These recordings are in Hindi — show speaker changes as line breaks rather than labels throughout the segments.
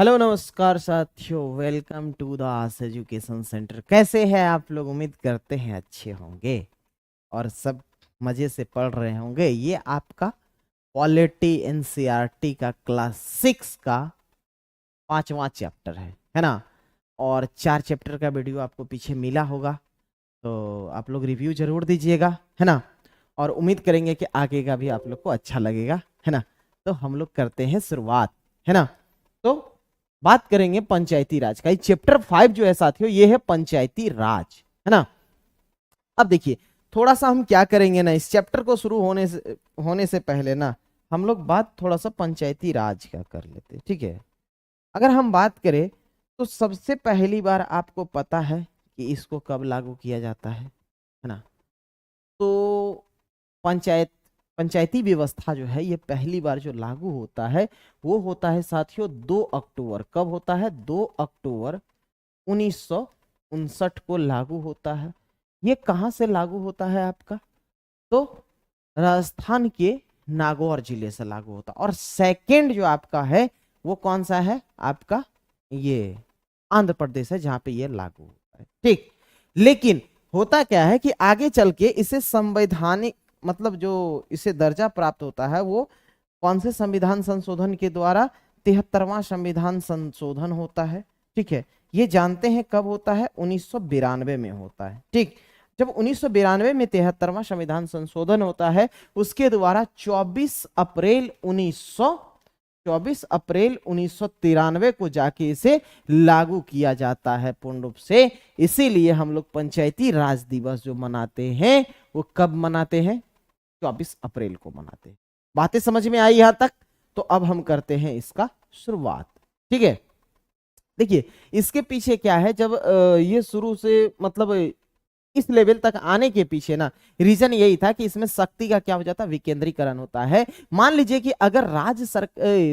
हेलो नमस्कार साथियों, welcome to the Aas education centre. कैसे हैं आप लोग? उम्मीद करते हैं अच्छे होंगे और सब मजे से पढ़ रहे होंगे। ये आपका पॉलिटी एनसीईआरटी का क्लास 6 का 5वां चैप्टर है ना। और 4 चैप्टर का वीडियो आपको पीछे मिला होगा, तो आप लोग रिव्यू जरूर दीजिएगा, है ना। और उम्मीद करेंगे कि आगे का भी आप लोग को अच्छा लगेगा, है ना। तो हम लोग करते हैं शुरुआत, है ना। तो बात करेंगे पंचायती राज का। चैप्टर 5 जो है साथियों, ये है पंचायती राज, है ना। अब देखिए, थोड़ा सा हम क्या करेंगे ना, इस चैप्टर को शुरू होने से पहले ना हम लोग बात थोड़ा सा पंचायती राज का कर लेते हैं, ठीक है। अगर हम बात करें तो सबसे पहली बार आपको पता है कि इसको कब लागू किया जाता है ना। तो पंचायत पंचायती व्यवस्था जो है, ये पहली बार जो लागू होता है वो होता है साथियों 2 अक्टूबर। कब होता है? 2 अक्टूबर 1959 को लागू होता है। ये कहां से लागू होता है आपका? तो राजस्थान के नागौर जिले से लागू होता है। और सेकंड जो आपका है वो कौन सा है आपका? ये आंध्र प्रदेश है, जहां पे ये लागू होता है, ठीक। लेकिन होता क्या है कि आगे चल के इसे संवैधानिक, मतलब जो इसे दर्जा प्राप्त होता है वो कौन से संविधान संशोधन के द्वारा? 73वां संविधान संशोधन होता है, ठीक है। ये जानते हैं कब होता है? 1992 में होता है, ठीक। जब 1992 में 73वां संविधान संशोधन होता है, उसके द्वारा 24 अप्रैल 1993 को जाके इसे लागू किया जाता है पूर्ण रूप से। इसीलिए हम लोग पंचायती राज दिवस जो मनाते हैं वो कब मनाते हैं? 24 अप्रैल को मनाते हैं। बातें समझ में आई यहां तक? तो अब हम करते हैं इसका शुरुआत, ठीक है। देखिए, इसके पीछे क्या है, जब ये शुरू से मतलब इस लेवल तक आने के पीछे ना रीजन यही था कि इसमें शक्ति का क्या हो जाता है? विकेंद्रीकरण होता है। मान लीजिए कि अगर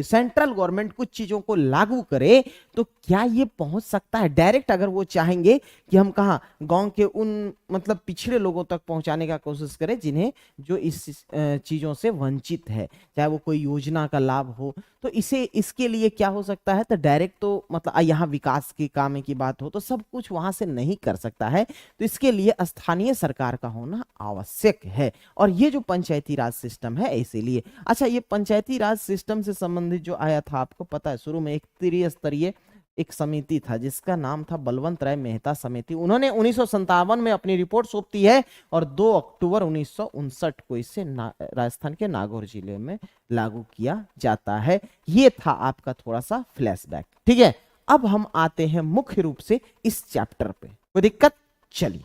सेंट्रल गवर्नमेंट कुछ चीजों को लागू करे तो क्या ये पहुंच सकता है डायरेक्ट? अगर वो चाहेंगे कि हम कहा गांव के उन मतलब पिछड़े लोगों तक पहुंचाने का कोशिश करें जिन्हें जो इस चीजों से वंचित है, चाहे वो कोई योजना का लाभ हो, तो इसे इसके लिए क्या हो सकता है? तो डायरेक्ट तो मतलब यहाँ विकास के काम की बात हो तो सब कुछ वहां से नहीं कर सकता है। तो इसके लिए स्थानीय सरकार का होना आवश्यक है। और ये जो पंचायती राज सिस्टम है इसीलिए। अच्छा, ये पंचायती राज सिस्टम से संबंधित जो आया था, आपको पता है शुरू में एक त्रिस्तरीय एक समिति था जिसका नाम था बलवंत राय मेहता समिति। उन्होंने 1957 में अपनी रिपोर्ट सौंपी है और 2 अक्टूबर 1959 को इसे राजस्थान के नागौर जिले में लागू किया जाता है। ये था आपका थोड़ा सा फ्लैशबैक, ठीक है। अब हम आते हैं मुख्य रूप से इस चैप्टर पे। कोई दिक्कत? चलिए,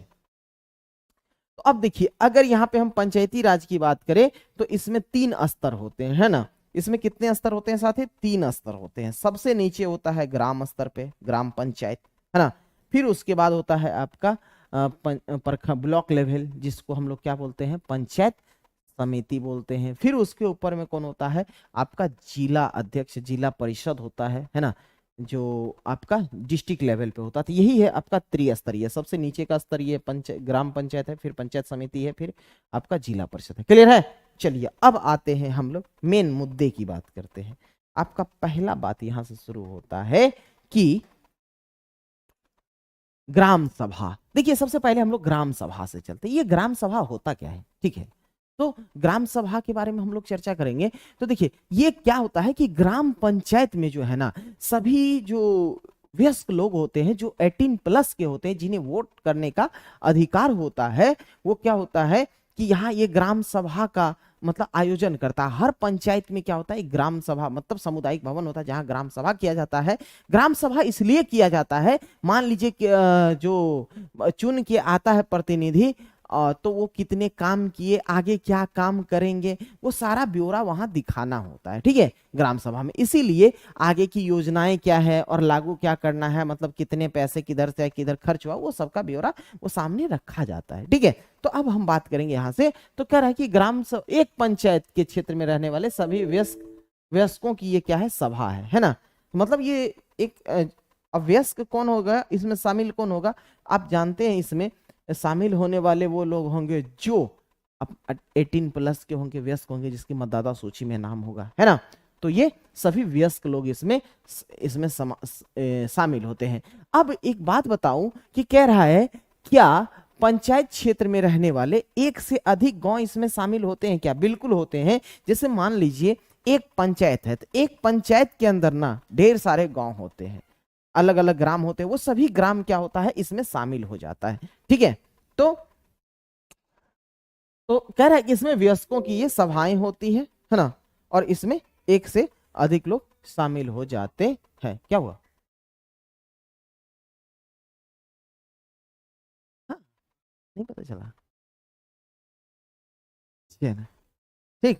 तो अब देखिए, अगर यहां पे हम पंचायती राज की बात करें तो इसमें 3 स्तर होते हैं, है ना। इसमें कितने स्तर होते हैं साथी? 3 स्तर होते हैं। सबसे नीचे होता है ग्राम स्तर पे, ग्राम पंचायत, है ना। फिर उसके बाद होता है आपका ब्लॉक लेवल, जिसको हम लोग क्या बोलते हैं? पंचायत समिति बोलते हैं। फिर उसके ऊपर में कौन होता है? आपका जिला अध्यक्ष, जिला परिषद होता है ना, जो आपका डिस्ट्रिक्ट लेवल पे होता है। तो यही है आपका त्रिस्तरीय। सबसे नीचे का स्तरीय ग्राम पंचायत है, फिर पंचायत समिति है, फिर आपका जिला परिषद है। क्लियर है? चलिए, अब आते हैं हम लोग मेन मुद्दे की बात करते हैं। आपका पहला बात यहां से शुरू होता है कि ग्राम सभा। देखिए, सबसे पहले हम लोग ग्राम सभा से चलते हैं। ये ग्राम सभा होता क्या है, ठीक है। तो ग्राम सभा के बारे में हम लोग चर्चा करेंगे। तो देखिए, ये क्या होता है कि ग्राम पंचायत में जो है ना, सभी जो वयस्क लोग होते हैं, जो 18+ के होते हैं, जिन्हें वोट करने का अधिकार होता है, वो क्या होता है कि यहाँ ये ग्राम सभा का मतलब आयोजन करता है। हर पंचायत में क्या होता है? एक ग्राम सभा मतलब सामुदायिक भवन होता है जहां ग्राम सभा किया जाता है। ग्राम सभा इसलिए किया जाता है, मान लीजिए कि जो चुन के आता है प्रतिनिधि, तो वो कितने काम किए, आगे क्या काम करेंगे, वो सारा ब्यौरा वहां दिखाना होता है, ठीक है, ग्राम सभा में। इसीलिए आगे की योजनाएं क्या है और लागू क्या करना है, मतलब कितने पैसे किधर से किधर खर्च हुआ, वो सबका ब्यौरा वो सामने रखा जाता है, ठीक है। तो अब हम बात करेंगे यहां से। तो कह रहा है कि एक पंचायत के क्षेत्र में रहने वाले सभी वयस्कों की ये क्या है? सभा है ना। मतलब ये एक अब वयस्क कौन होगा इसमें शामिल? कौन होगा? आप जानते हैं इसमें शामिल होने वाले वो लोग होंगे जो अब 18+ के होंगे, वयस्क होंगे, जिसकी मतदाता सूची में नाम होगा, है ना। तो ये सभी वयस्क लोग इसमें इसमें शामिल होते हैं। अब एक बात बताऊं कि कह रहा है क्या पंचायत क्षेत्र में रहने वाले एक से अधिक गांव इसमें शामिल होते हैं क्या? बिल्कुल होते हैं। जैसे मान लीजिए एक पंचायत है, तो एक पंचायत के अंदर ना ढेर सारे गांव होते हैं, अलग अलग ग्राम होते हैं, वो सभी ग्राम क्या होता है इसमें शामिल हो जाता है। ठीक है, तो कह रहा है कि इसमें वयस्कों की ये सभाएं होती है ना, और इसमें एक से अधिक लोग शामिल हो जाते हैं। क्या हुआ? हाँ, नहीं पता चला? ठीक,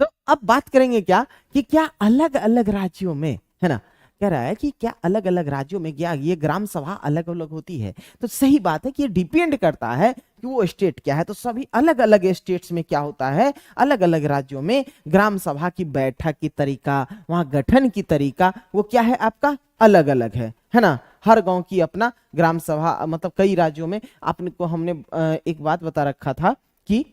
तो अब बात करेंगे क्या कि क्या अलग अलग राज्यों में, है ना, कह रहा है कि क्या अलग अलग राज्यों में क्या ये ग्राम सभा अलग अलग होती है? तो सही बात है कि ये डिपेंड करता है कि वो स्टेट क्या है। तो सभी अलग अलग स्टेट्स में क्या होता है, अलग अलग राज्यों में ग्राम सभा की बैठक की तरीका, वहां गठन की तरीका वो क्या है आपका अलग अलग है ना। हर गांव की अपना ग्राम सभा, मतलब कई राज्यों में आपने को हमने एक बात बता रखा था कि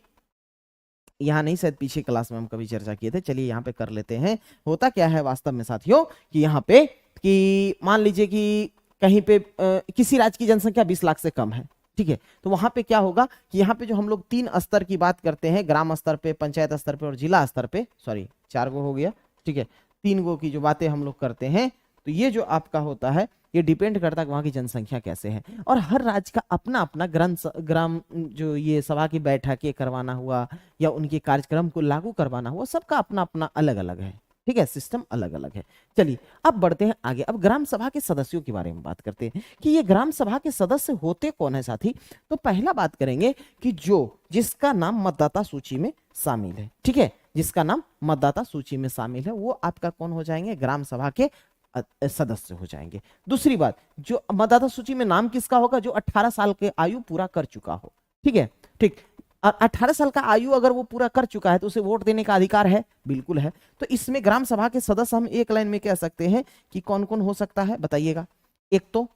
यहाँ नहीं, शायद पीछे क्लास में हम कभी चर्चा किए थे, चलिए यहाँ पे कर लेते हैं। होता क्या है वास्तव में साथियों कि यहाँ पे कि मान लीजिए कि कहीं पे किसी राज्य की जनसंख्या 20 लाख से कम है, ठीक है, तो वहां पे क्या होगा कि यहाँ पे जो हम लोग 3 स्तर की बात करते हैं, ग्राम स्तर पे, पंचायत स्तर पे और जिला स्तर पे, सॉरी 4 गो हो गया, ठीक है, 3 गो की जो बातें हम लोग करते हैं, तो ये जो आपका होता है ये डिपेंड करता है वहां की जनसंख्या कैसे है। और हर राज्य का अपना अपना ग्राम जो ये सभा की बैठकें करवाना हुआ या उनके कार्यक्रम को लागू करवाना हुआ, सबका अपना अपना अलग अलग है। ठीक है, सिस्टम अलग अलग है। चलिए अब बढ़ते हैं आगे। अब ग्राम सभा के सदस्यों के बारे में बात करते हैं कि ये ग्राम सभा के सदस्य होते कौन है साथी। तो पहला बात करेंगे कि जिसका नाम मतदाता सूची में शामिल है, ठीक है, जिसका नाम मतदाता सूची में शामिल है वो आपका कौन हो जाएंगे, ग्राम सभा के सदस्य हो जाएंगे। दूसरी बात, जो मतदाता सूची में नाम किसका होगा, जो 18 साल के आयु पूरा कर चुका हो। ठीक है, ठीक, 18 साल का आयु अगर वो पूरा कर चुका है तो उसे वोट देने का अधिकार है, बिल्कुल है। तो इसमें ग्राम सभा के सदस्य हम एक लाइन में कह सकते हैं कि कौन कौन हो सकता है, बताइएगा। एक तो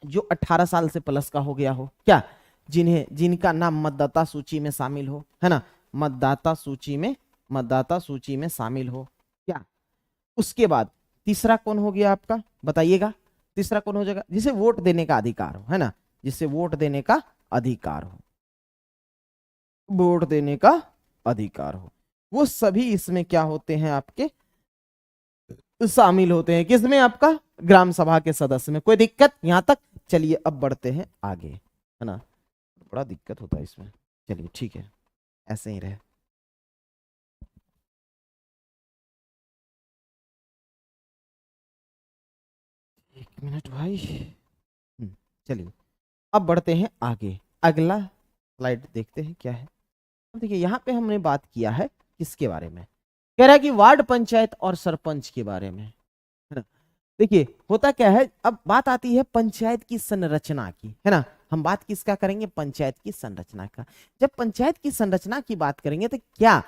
जो 18 साल से प्लस का हो गया हो, क्या, जिनका नाम मतदाता सूची में शामिल हो, है ना, मतदाता सूची में शामिल हो, क्या। उसके बाद तीसरा कौन हो गया आपका, बताइएगा, तीसरा कौन हो जाएगा, जिसे वोट देने का अधिकार हो, है ना, जिसे वोट देने का अधिकार हो, वोट देने का अधिकार हो, वो सभी इसमें क्या होते हैं, आपके शामिल होते हैं। किसमें, आपका ग्राम सभा के सदस्य में। कोई दिक्कत यहां तक? चलिए अब बढ़ते हैं आगे, है ना, बड़ा दिक्कत होता है इसमें। चलिए ठीक है, ऐसे ही रहे। एक मिनट भाई। चलिए अब बढ़ते हैं आगे, अगला स्लाइड देखते हैं क्या है। देखिए यहाँ पे हमने बात किया है किसके बारे में, कह रहा है कि वार्ड पंचायत और सरपंच के बारे में, है ना। देखिए होता क्या है, अब बात आती है पंचायत की संरचना की, है ना। हम बात किसका करेंगे, पंचायत की संरचना का। जब पंचायत की संरचना की बात करेंगे तो क्या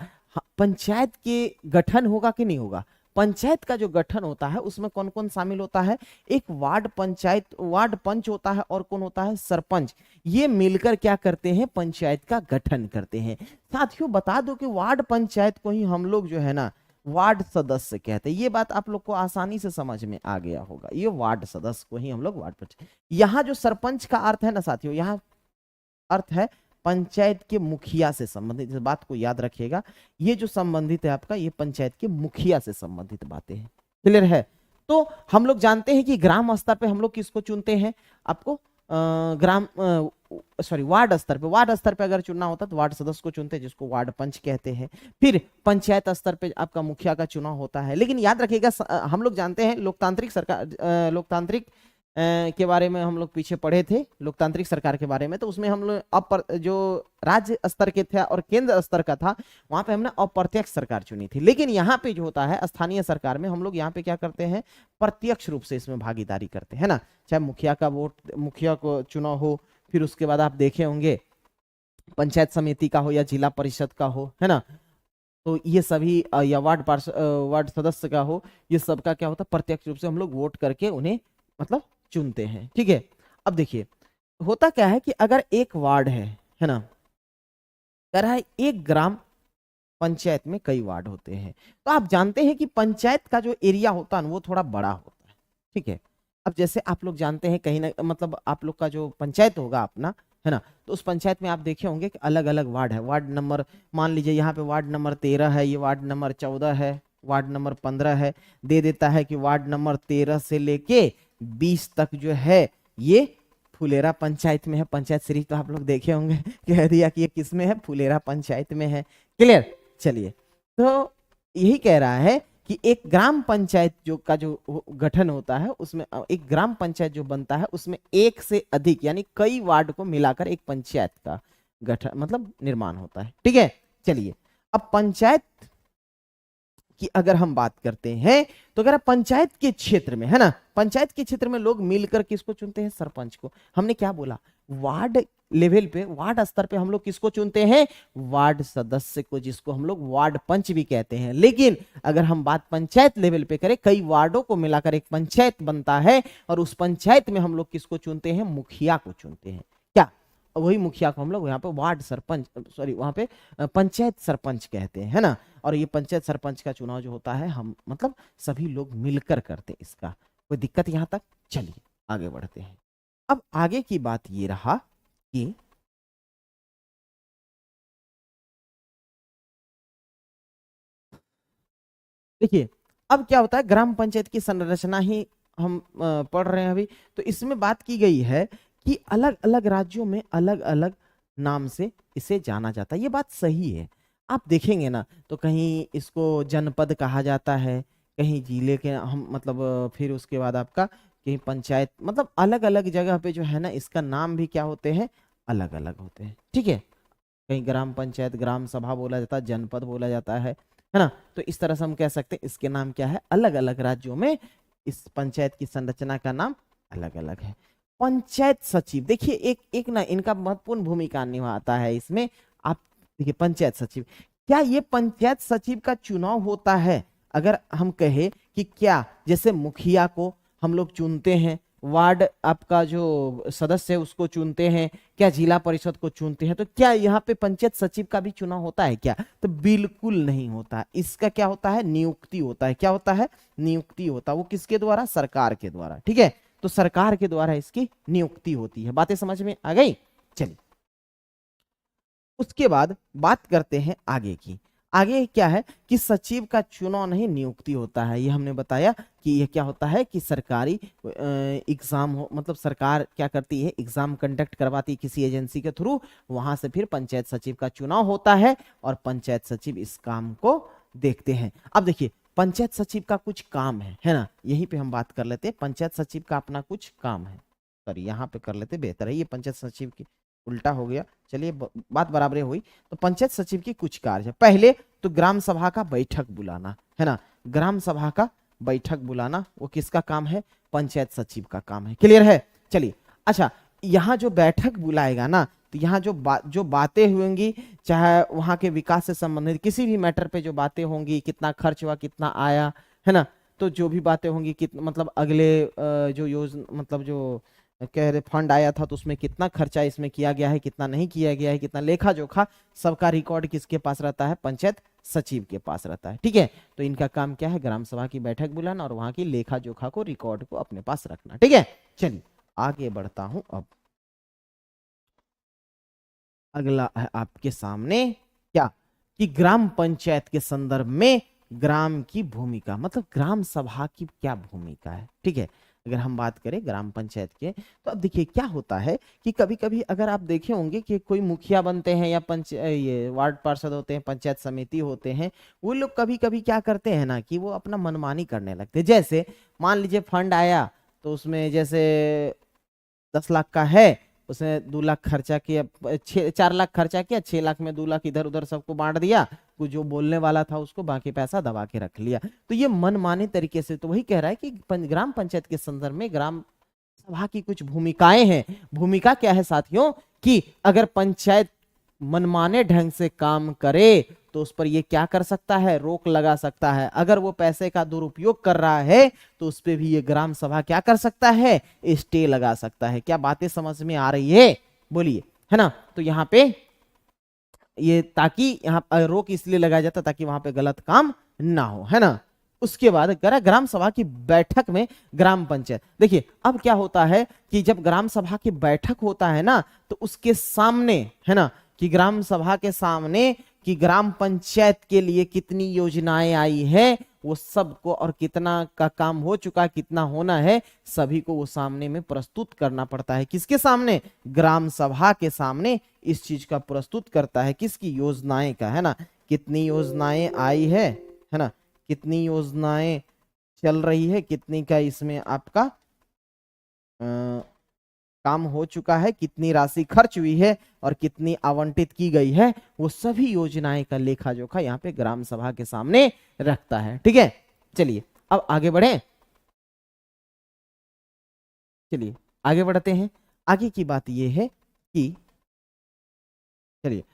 पंचायत के गठन होगा कि नहीं होगा। पंचायत का जो गठन होता है उसमें कौन कौन शामिल होता है, एक वार्ड पंच होता है और कौन होता है, सरपंच। ये मिलकर क्या करते हैं, पंचायत का गठन करते हैं। साथियों बता दो कि वार्ड पंचायत को ही हम लोग जो है ना वार्ड सदस्य कहते हैं। ये बात आप लोग को आसानी से समझ में आ गया होगा, ये वार्ड सदस्य को ही हम लोग वार्ड पंचायत। यहाँ जो सरपंच का अर्थ है ना साथियों, यहाँ अर्थ है पंचायत के मुखिया से संबंधित। इस बात को याद रखिएगा, ये जो संबंधित है आपका, ये पंचायत के मुखिया से संबंधित बातें हैं। क्लियर है। तो हम लोग जानते हैं कि ग्राम स्तर पे हम लोग किसको चुनते हैं, आपको वार्ड स्तर पे अगर चुनना होता तो वार्ड सदस्य को चुनते हैं, जिसको वार्ड पंच कहते हैं। फिर पंचायत स्तर पे आपका मुखिया का चुनाव होता है। लेकिन याद रखिएगा, हम लोग जानते हैं लोकतांत्रिक सरकार, लोकतांत्रिक के बारे में हम लोग पीछे पढ़े थे, लोकतांत्रिक सरकार के बारे में। तो उसमें हम लोग जो राज्य स्तर के थे और केंद्र स्तर का था, वहां पे हमने अप्रत्यक्ष सरकार चुनी थी। लेकिन यहाँ पे जो होता है स्थानीय सरकार में, हम लोग यहाँ पे क्या करते हैं, प्रत्यक्ष रूप से इसमें भागीदारी करते हैं ना। चाहे मुखिया को चुनाव हो, फिर उसके बाद आप देखे होंगे पंचायत समिति का हो या जिला परिषद का हो, है ना, तो ये सभी या वार्ड सदस्य का हो, ये सबका क्या होता है, प्रत्यक्ष रूप से हम लोग वोट करके उन्हें मतलब चुनते हैं। ठीक है, अब देखिए होता क्या है कि अगर एक वार्ड है ना, कह रहा है एक ग्राम पंचायत में कई वार्ड होते हैं। तो आप जानते हैं कि पंचायत का जो एरिया होता है वो थोड़ा बड़ा होता है, ठीक है। अब जैसे आप लोग जानते हैं कहीं ना मतलब आप लोग का जो पंचायत होगा अपना, है ना, तो उस पंचायत में आप देखे होंगे कि अलग अलग वार्ड है। वार्ड नंबर, मान लीजिए यहाँ पे वार्ड नंबर 13 है, ये वार्ड नंबर 14 है, वार्ड नंबर 15 है, दे देता है कि वार्ड नंबर 13 से लेके 20 तक जो है ये फुलेरा पंचायत में है। पंचायत सीरीज तो आप लोग देखे होंगे, कह दिया कि ये किस में है, फुलेरा पंचायत में है। क्लियर। चलिए, तो यही कह रहा है कि एक ग्राम पंचायत जो का जो गठन होता है उसमें एक ग्राम पंचायत जो बनता है उसमें एक से अधिक यानी कई वार्ड को मिलाकर एक पंचायत का गठन मतलब निर्माण होता है, ठीक है। चलिए, अब पंचायत की अगर हम बात करते हैं तो अगर पंचायत के क्षेत्र में, है ना, पंचायत के क्षेत्र में लोग मिलकर किसको चुनते हैं, सरपंच को। हमने क्या बोला, वार्ड लेवल पे, वार्ड स्तर पे हम लोग किसको चुनते हैं, वार्ड सदस्य को, जिसको हम लोग वार्ड पंच भी कहते हैं। लेकिन अगर हम बात पंचायत लेवल पे करें, कई वार्डों को मिलाकर एक पंचायत बनता है और उस पंचायत में हम लोग किसको चुनते हैं, मुखिया को चुनते हैं। क्या, वही मुखिया को हम लोग यहाँ पे वार्ड सरपंच, सॉरी वहां पे पंचायत सरपंच कहते हैं, है ना। और ये पंचायत सरपंच का चुनाव जो होता है हम मतलब सभी लोग मिलकर करते हैं। इसका कोई दिक्कत यहां तक। चलिए आगे बढ़ते हैं। अब आगे की बात ये रहा कि देखिए अब क्या होता है, ग्राम पंचायत की संरचना ही हम पढ़ रहे हैं अभी। तो इसमें बात की गई है कि अलग अलग राज्यों में अलग अलग नाम से इसे जाना जाता है। ये बात सही है। आप देखेंगे ना तो कहीं इसको जनपद कहा जाता है, कहीं जिले के हम मतलब फिर उसके बाद आपका कहीं पंचायत, मतलब अलग अलग जगह पे जो है ना इसका नाम भी क्या होते हैं, अलग अलग होते हैं, ठीक है। कहीं ग्राम पंचायत, ग्राम सभा बोला जाता है, जनपद बोला जाता है ना। तो इस तरह से हम कह सकते हैं इसके नाम क्या है, अलग अलग राज्यों में इस पंचायत की संरचना का नाम अलग अलग है। पंचायत सचिव, देखिए एक एक ना इनका महत्वपूर्ण भूमिका निभाता है इसमें। आप देखिए पंचायत सचिव, क्या ये पंचायत सचिव का चुनाव होता है, अगर हम कहे कि क्या जैसे मुखिया को हम लोग चुनते हैं, वार्ड आपका जो सदस्य है उसको चुनते हैं, क्या जिला परिषद को चुनते हैं, तो क्या यहाँ पे पंचायत सचिव का भी चुनाव होता है क्या, तो बिल्कुल नहीं होता। इसका क्या होता है, नियुक्ति होता है। क्या होता है, नियुक्ति होता है। वो किसके द्वारा, सरकार के द्वारा, ठीक है। तो सरकार के द्वारा इसकी नियुक्ति होती है। बातें समझ में आ गई। चलिए उसके बाद बात करते हैं आगे की। आगे क्या है कि सचिव का चुनाव नहीं, नियुक्ति होता है। ये हमने बताया कि ये क्या होता है कि सरकारी एग्जाम हो, मतलब सरकार क्या करती है, एग्जाम कंडक्ट करवाती है किसी एजेंसी के थ्रू, वहां से फिर पंचायत सचिव का चुनाव होता है और पंचायत सचिव इस काम को देखते हैं। अब देखिए पंचायत सचिव का कुछ काम है ना, यहीं पे हम बात कर लेते हैं। पंचायत सचिव का अपना कुछ काम है, सॉरी यहाँ पे कर लेते बेहतर है, ये पंचायत सचिव की उल्टा हो गया। चलिए बात बराबर हुई। तो पंचायत सचिव की कुछ कार्य है। पहले तो ग्राम सभा का बैठक बुलाना, है ना, ग्राम सभा का बैठक बुलाना वो किसका काम है, पंचायत सचिव का काम है। क्लियर है। चलिए अच्छा, यहाँ जो बैठक बुलाएगा ना, तो यहाँ जो बातें होंगी, चाहे वहां के विकास से संबंधित किसी भी मैटर पे जो बातें होंगी, कितना खर्च हुआ, कितना आया, है ना, तो जो भी बातें होंगी, कितना मतलब अगले जो योजना मतलब जो कह रहे फंड आया था तो उसमें कितना खर्चा इसमें किया गया है, कितना नहीं किया गया है, कितना लेखा जोखा, सबका रिकॉर्ड किसके पास रहता है, पंचायत सचिव के पास रहता है, ठीक है। तो इनका काम क्या है, ग्राम सभा की बैठक बुलाना और वहां की लेखा जोखा को, रिकॉर्ड को अपने पास रखना, ठीक है। चलिए आगे बढ़ता हूं। अब अगला है आपके सामने क्या, कि ग्राम पंचायत के संदर्भ में ग्राम की भूमिका, मतलब ग्राम सभा की क्या भूमिका है, ठीक है। अगर हम बात करें ग्राम पंचायत के, तो अब देखिए क्या होता है कि कभी कभी अगर आप देखे होंगे कि कोई मुखिया बनते हैं या ये वार्ड पार्षद होते हैं, पंचायत समिति होते हैं, वो लोग कभी कभी क्या करते हैं ना कि वो अपना मनमानी करने लगते हैं। जैसे मान लीजिए फंड आया तो उसमें जैसे 10 लाख का है, उसने 2 लाख खर्चा किया, 4 लाख खर्चा किया, 6 लाख में 2 लाख इधर उधर सबको बांट दिया, कुछ जो बोलने वाला था उसको, बाकी पैसा दबा के रख लिया। तो ये मनमाने तरीके से, तो वही कह रहा है कि ग्राम पंचायत के संदर्भ में ग्राम सभा की कुछ भूमिकाएं हैं। भूमिका क्या है साथियों, कि अगर पंचायत मनमाने ढंग से काम करे तो उस पर ये क्या कर सकता है, रोक लगा सकता है। अगर वो पैसे का दुरुपयोग कर रहा है तो उस पर भी ये ग्राम सभा क्या कर सकता है, स्टे लगा सकता है। क्या बातें समझ में आ रही है, बोलिए, है ना। तो यहाँ पे ये ताकि यहाँ रोक इसलिए लगाया जाता ताकि वहां पे गलत काम ना हो, है ना। उसके बाद ग्राम सभा की बैठक में ग्राम पंचायत, देखिए अब क्या होता है कि जब ग्राम सभा की बैठक होता है ना, तो उसके सामने, है ना, कि ग्राम सभा के सामने कि ग्राम पंचायत के लिए कितनी योजनाएं आई है वो सबको, और कितना का काम हो चुका, कितना होना है, सभी को वो सामने में प्रस्तुत करना पड़ता है। किसके सामने? ग्राम सभा के सामने इस चीज का प्रस्तुत करता है, किसकी? योजनाएं का, है ना। कितनी योजनाएं आई है ना, कितनी योजनाएं चल रही है, कितनी का इसमें आपका काम हो चुका है, कितनी राशि खर्च हुई है और कितनी आवंटित की गई है, वो सभी योजनाएं का लेखा जोखा यहाँ पे ग्राम सभा के सामने रखता है। ठीक है, चलिए अब आगे बढ़े, चलिए आगे बढ़ते हैं। आगे की बात ये है कि चलिए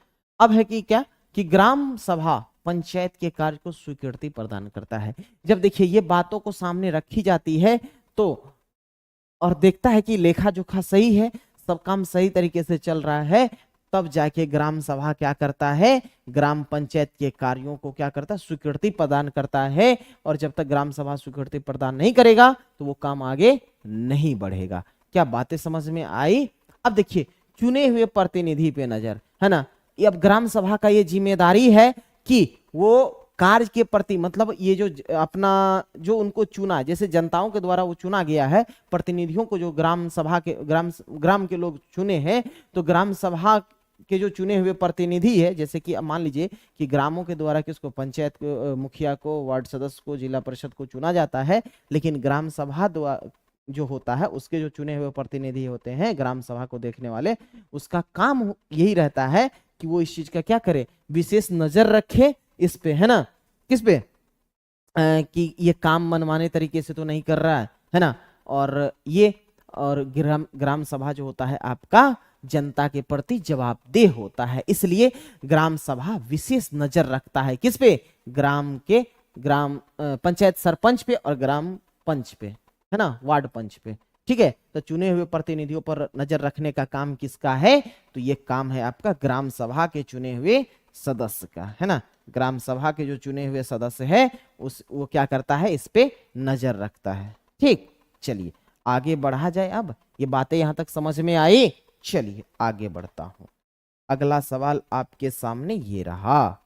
अब है कि क्या, कि ग्राम सभा पंचायत के कार्य को स्वीकृति प्रदान करता है। जब देखिए ये बातों को सामने रखी जाती है तो, और देखता है कि लेखा जोखा सही है, सब काम सही तरीके से चल रहा है, तब जाके ग्राम सभा क्या करता है, ग्राम पंचायत के कार्यों को क्या करता है, स्वीकृति प्रदान करता है। और जब तक ग्राम सभा स्वीकृति प्रदान नहीं करेगा तो वो काम आगे नहीं बढ़ेगा। क्या बातें समझ में आई? अब देखिए चुने हुए प्रतिनिधि पे नजर, है ना। अब ग्राम सभा का ये जिम्मेदारी है कि वो कार्य के प्रति, मतलब ये जो अपना जो उनको चुना, जैसे जनताओं के द्वारा वो चुना गया है, प्रतिनिधियों को जो ग्राम सभा के ग्राम के लोग चुने हैं, तो ग्राम सभा के जो चुने हुए प्रतिनिधि है, जैसे कि मान लीजिए कि ग्रामों के द्वारा किसको, पंचायत को, मुखिया को, वार्ड सदस्य को, जिला परिषद को चुना जाता है, लेकिन ग्राम सभा द्वारा जो होता है उसके जो चुने हुए प्रतिनिधि होते हैं ग्राम सभा को देखने वाले, उसका काम यही रहता है कि वो इस चीज का क्या करे, विशेष नजर रखे इस पे, है ना, किस पे, कि ये काम मनमाने तरीके से तो नहीं कर रहा है ना। और ये और ग्राम सभा जो होता है आपका जनता के प्रति जवाबदेह होता है, इसलिए ग्राम सभा विशेष नजर रखता है किस पे, ग्राम पंचायत सरपंच पे और ग्राम पंच पे, है ना, वार्ड पंच पे। ठीक है, तो चुने हुए प्रतिनिधियों पर नजर रखने का काम किसका है, तो ये काम है आपका ग्राम सभा के चुने हुए सदस्य का, है ना। ग्राम सभा के जो चुने हुए सदस्य है वो क्या करता है, इस पे नजर रखता है। ठीक, चलिए आगे बढ़ा जाए। अब ये बातें यहां तक समझ में आई, चलिए आगे बढ़ता हूं। अगला सवाल आपके सामने ये रहा,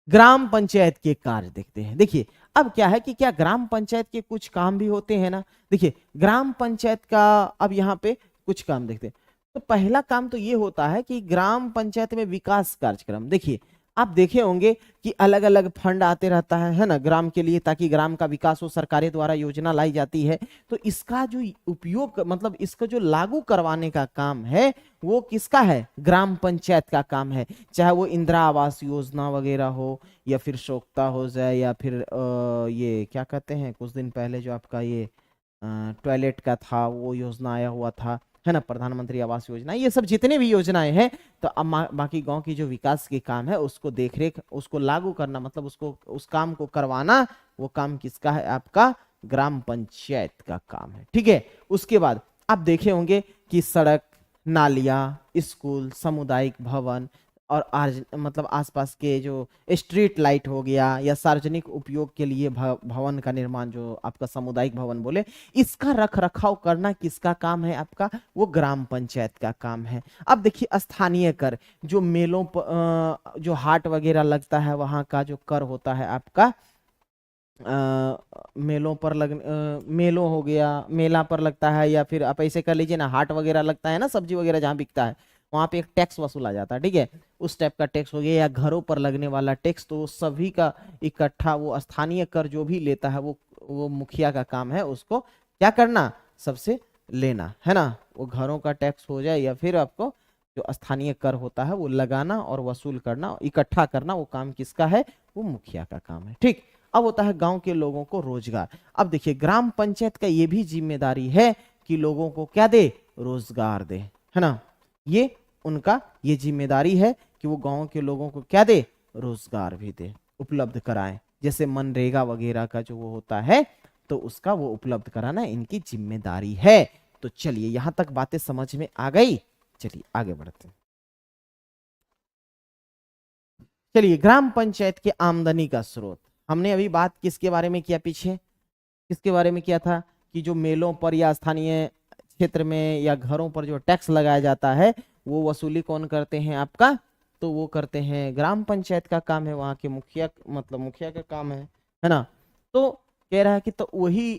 ग्राम पंचायत के कार्य देखते हैं। देखिए अब क्या है कि क्या ग्राम पंचायत के कुछ काम भी होते हैं ना। देखिए ग्राम पंचायत का अब यहाँ पे कुछ काम देखते हैं। तो पहला काम तो ये होता है कि ग्राम पंचायत में विकास कार्यक्रम, देखिए आप देखे होंगे कि अलग अलग फंड आते रहता है ना, ग्राम के लिए, ताकि ग्राम का विकास हो, सरकारें द्वारा योजना लाई जाती है। तो इसका जो उपयोग, मतलब इसको जो लागू करवाने का काम है वो किसका है, ग्राम पंचायत का काम है। चाहे वो इंदिरा आवास योजना वगैरह हो, या फिर सोख्ता हो जाए, या फिर ये क्या कहते हैं, कुछ दिन पहले जो आपका ये टॉयलेट का था वो योजना आया हुआ था, है ना, प्रधानमंत्री आवास योजना, ये सब जितने भी योजनाएं हैं, तो अब बाकी गांव की जो विकास के काम है उसको देखरेख, उसको लागू करना, मतलब उसको उस काम को करवाना, वो काम किसका है, आपका ग्राम पंचायत का काम है। ठीक है, उसके बाद आप देखे होंगे कि सड़क, नालियां, स्कूल, सामुदायिक भवन और मतलब आसपास के जो स्ट्रीट लाइट हो गया, या सार्वजनिक उपयोग के लिए भवन का निर्माण, जो आपका सामुदायिक भवन बोले, इसका रख रखाव करना किसका काम है, आपका वो ग्राम पंचायत का काम है। अब देखिए स्थानीय कर, जो मेलों पर जो हाट वगैरह लगता है वहां का जो कर होता है आपका, मेलों पर मेलों हो गया, मेला पर लगता है, या फिर आप ऐसे कर लीजिए ना, हाट वगैरह लगता है ना, सब्जी वगैरह जहाँ बिकता है वहां पे एक टैक्स वसूला जाता है। ठीक है, उस टाइप का टैक्स हो गया, या घरों पर लगने वाला टैक्स, तो सभी का इकट्ठा वो स्थानीय कर जो भी लेता है वो मुखिया का काम है, उसको क्या करना, सबसे लेना, है ना। वो घरों का टैक्स हो जाए या फिर आपको जो स्थानीय कर होता है वो लगाना और वसूल करना, इकट्ठा करना, वो काम किसका है, वो मुखिया का काम है। ठीक, अब होता है गांव के लोगों को रोजगार। अब देखिए ग्राम पंचायत का ये भी जिम्मेदारी है कि लोगों को क्या दे, रोजगार दे, है ना। ये उनका ये जिम्मेदारी है कि वो गांव के लोगों को क्या दे, रोजगार भी दे, उपलब्ध कराए। जैसे मनरेगा वगैरह का जो वो होता है, तो उसका वो उपलब्ध कराना इनकी जिम्मेदारी है। तो चलिए यहां तक बातें समझ में आ गई, चलिए आगे बढ़ते हैं। चलिए, ग्राम पंचायत की आमदनी का स्रोत, हमने अभी बात किसके बारे में किया, पीछे किसके बारे में किया था कि जो मेलों पर या स्थानीय क्षेत्र में या घरों पर जो टैक्स लगाया जाता है वो वसूली कौन करते हैं आपका, तो वो करते हैं ग्राम पंचायत का काम है, वहां के मुखिया, मतलब मुखिया का काम है ना। तो कह रहा है कि तो वही,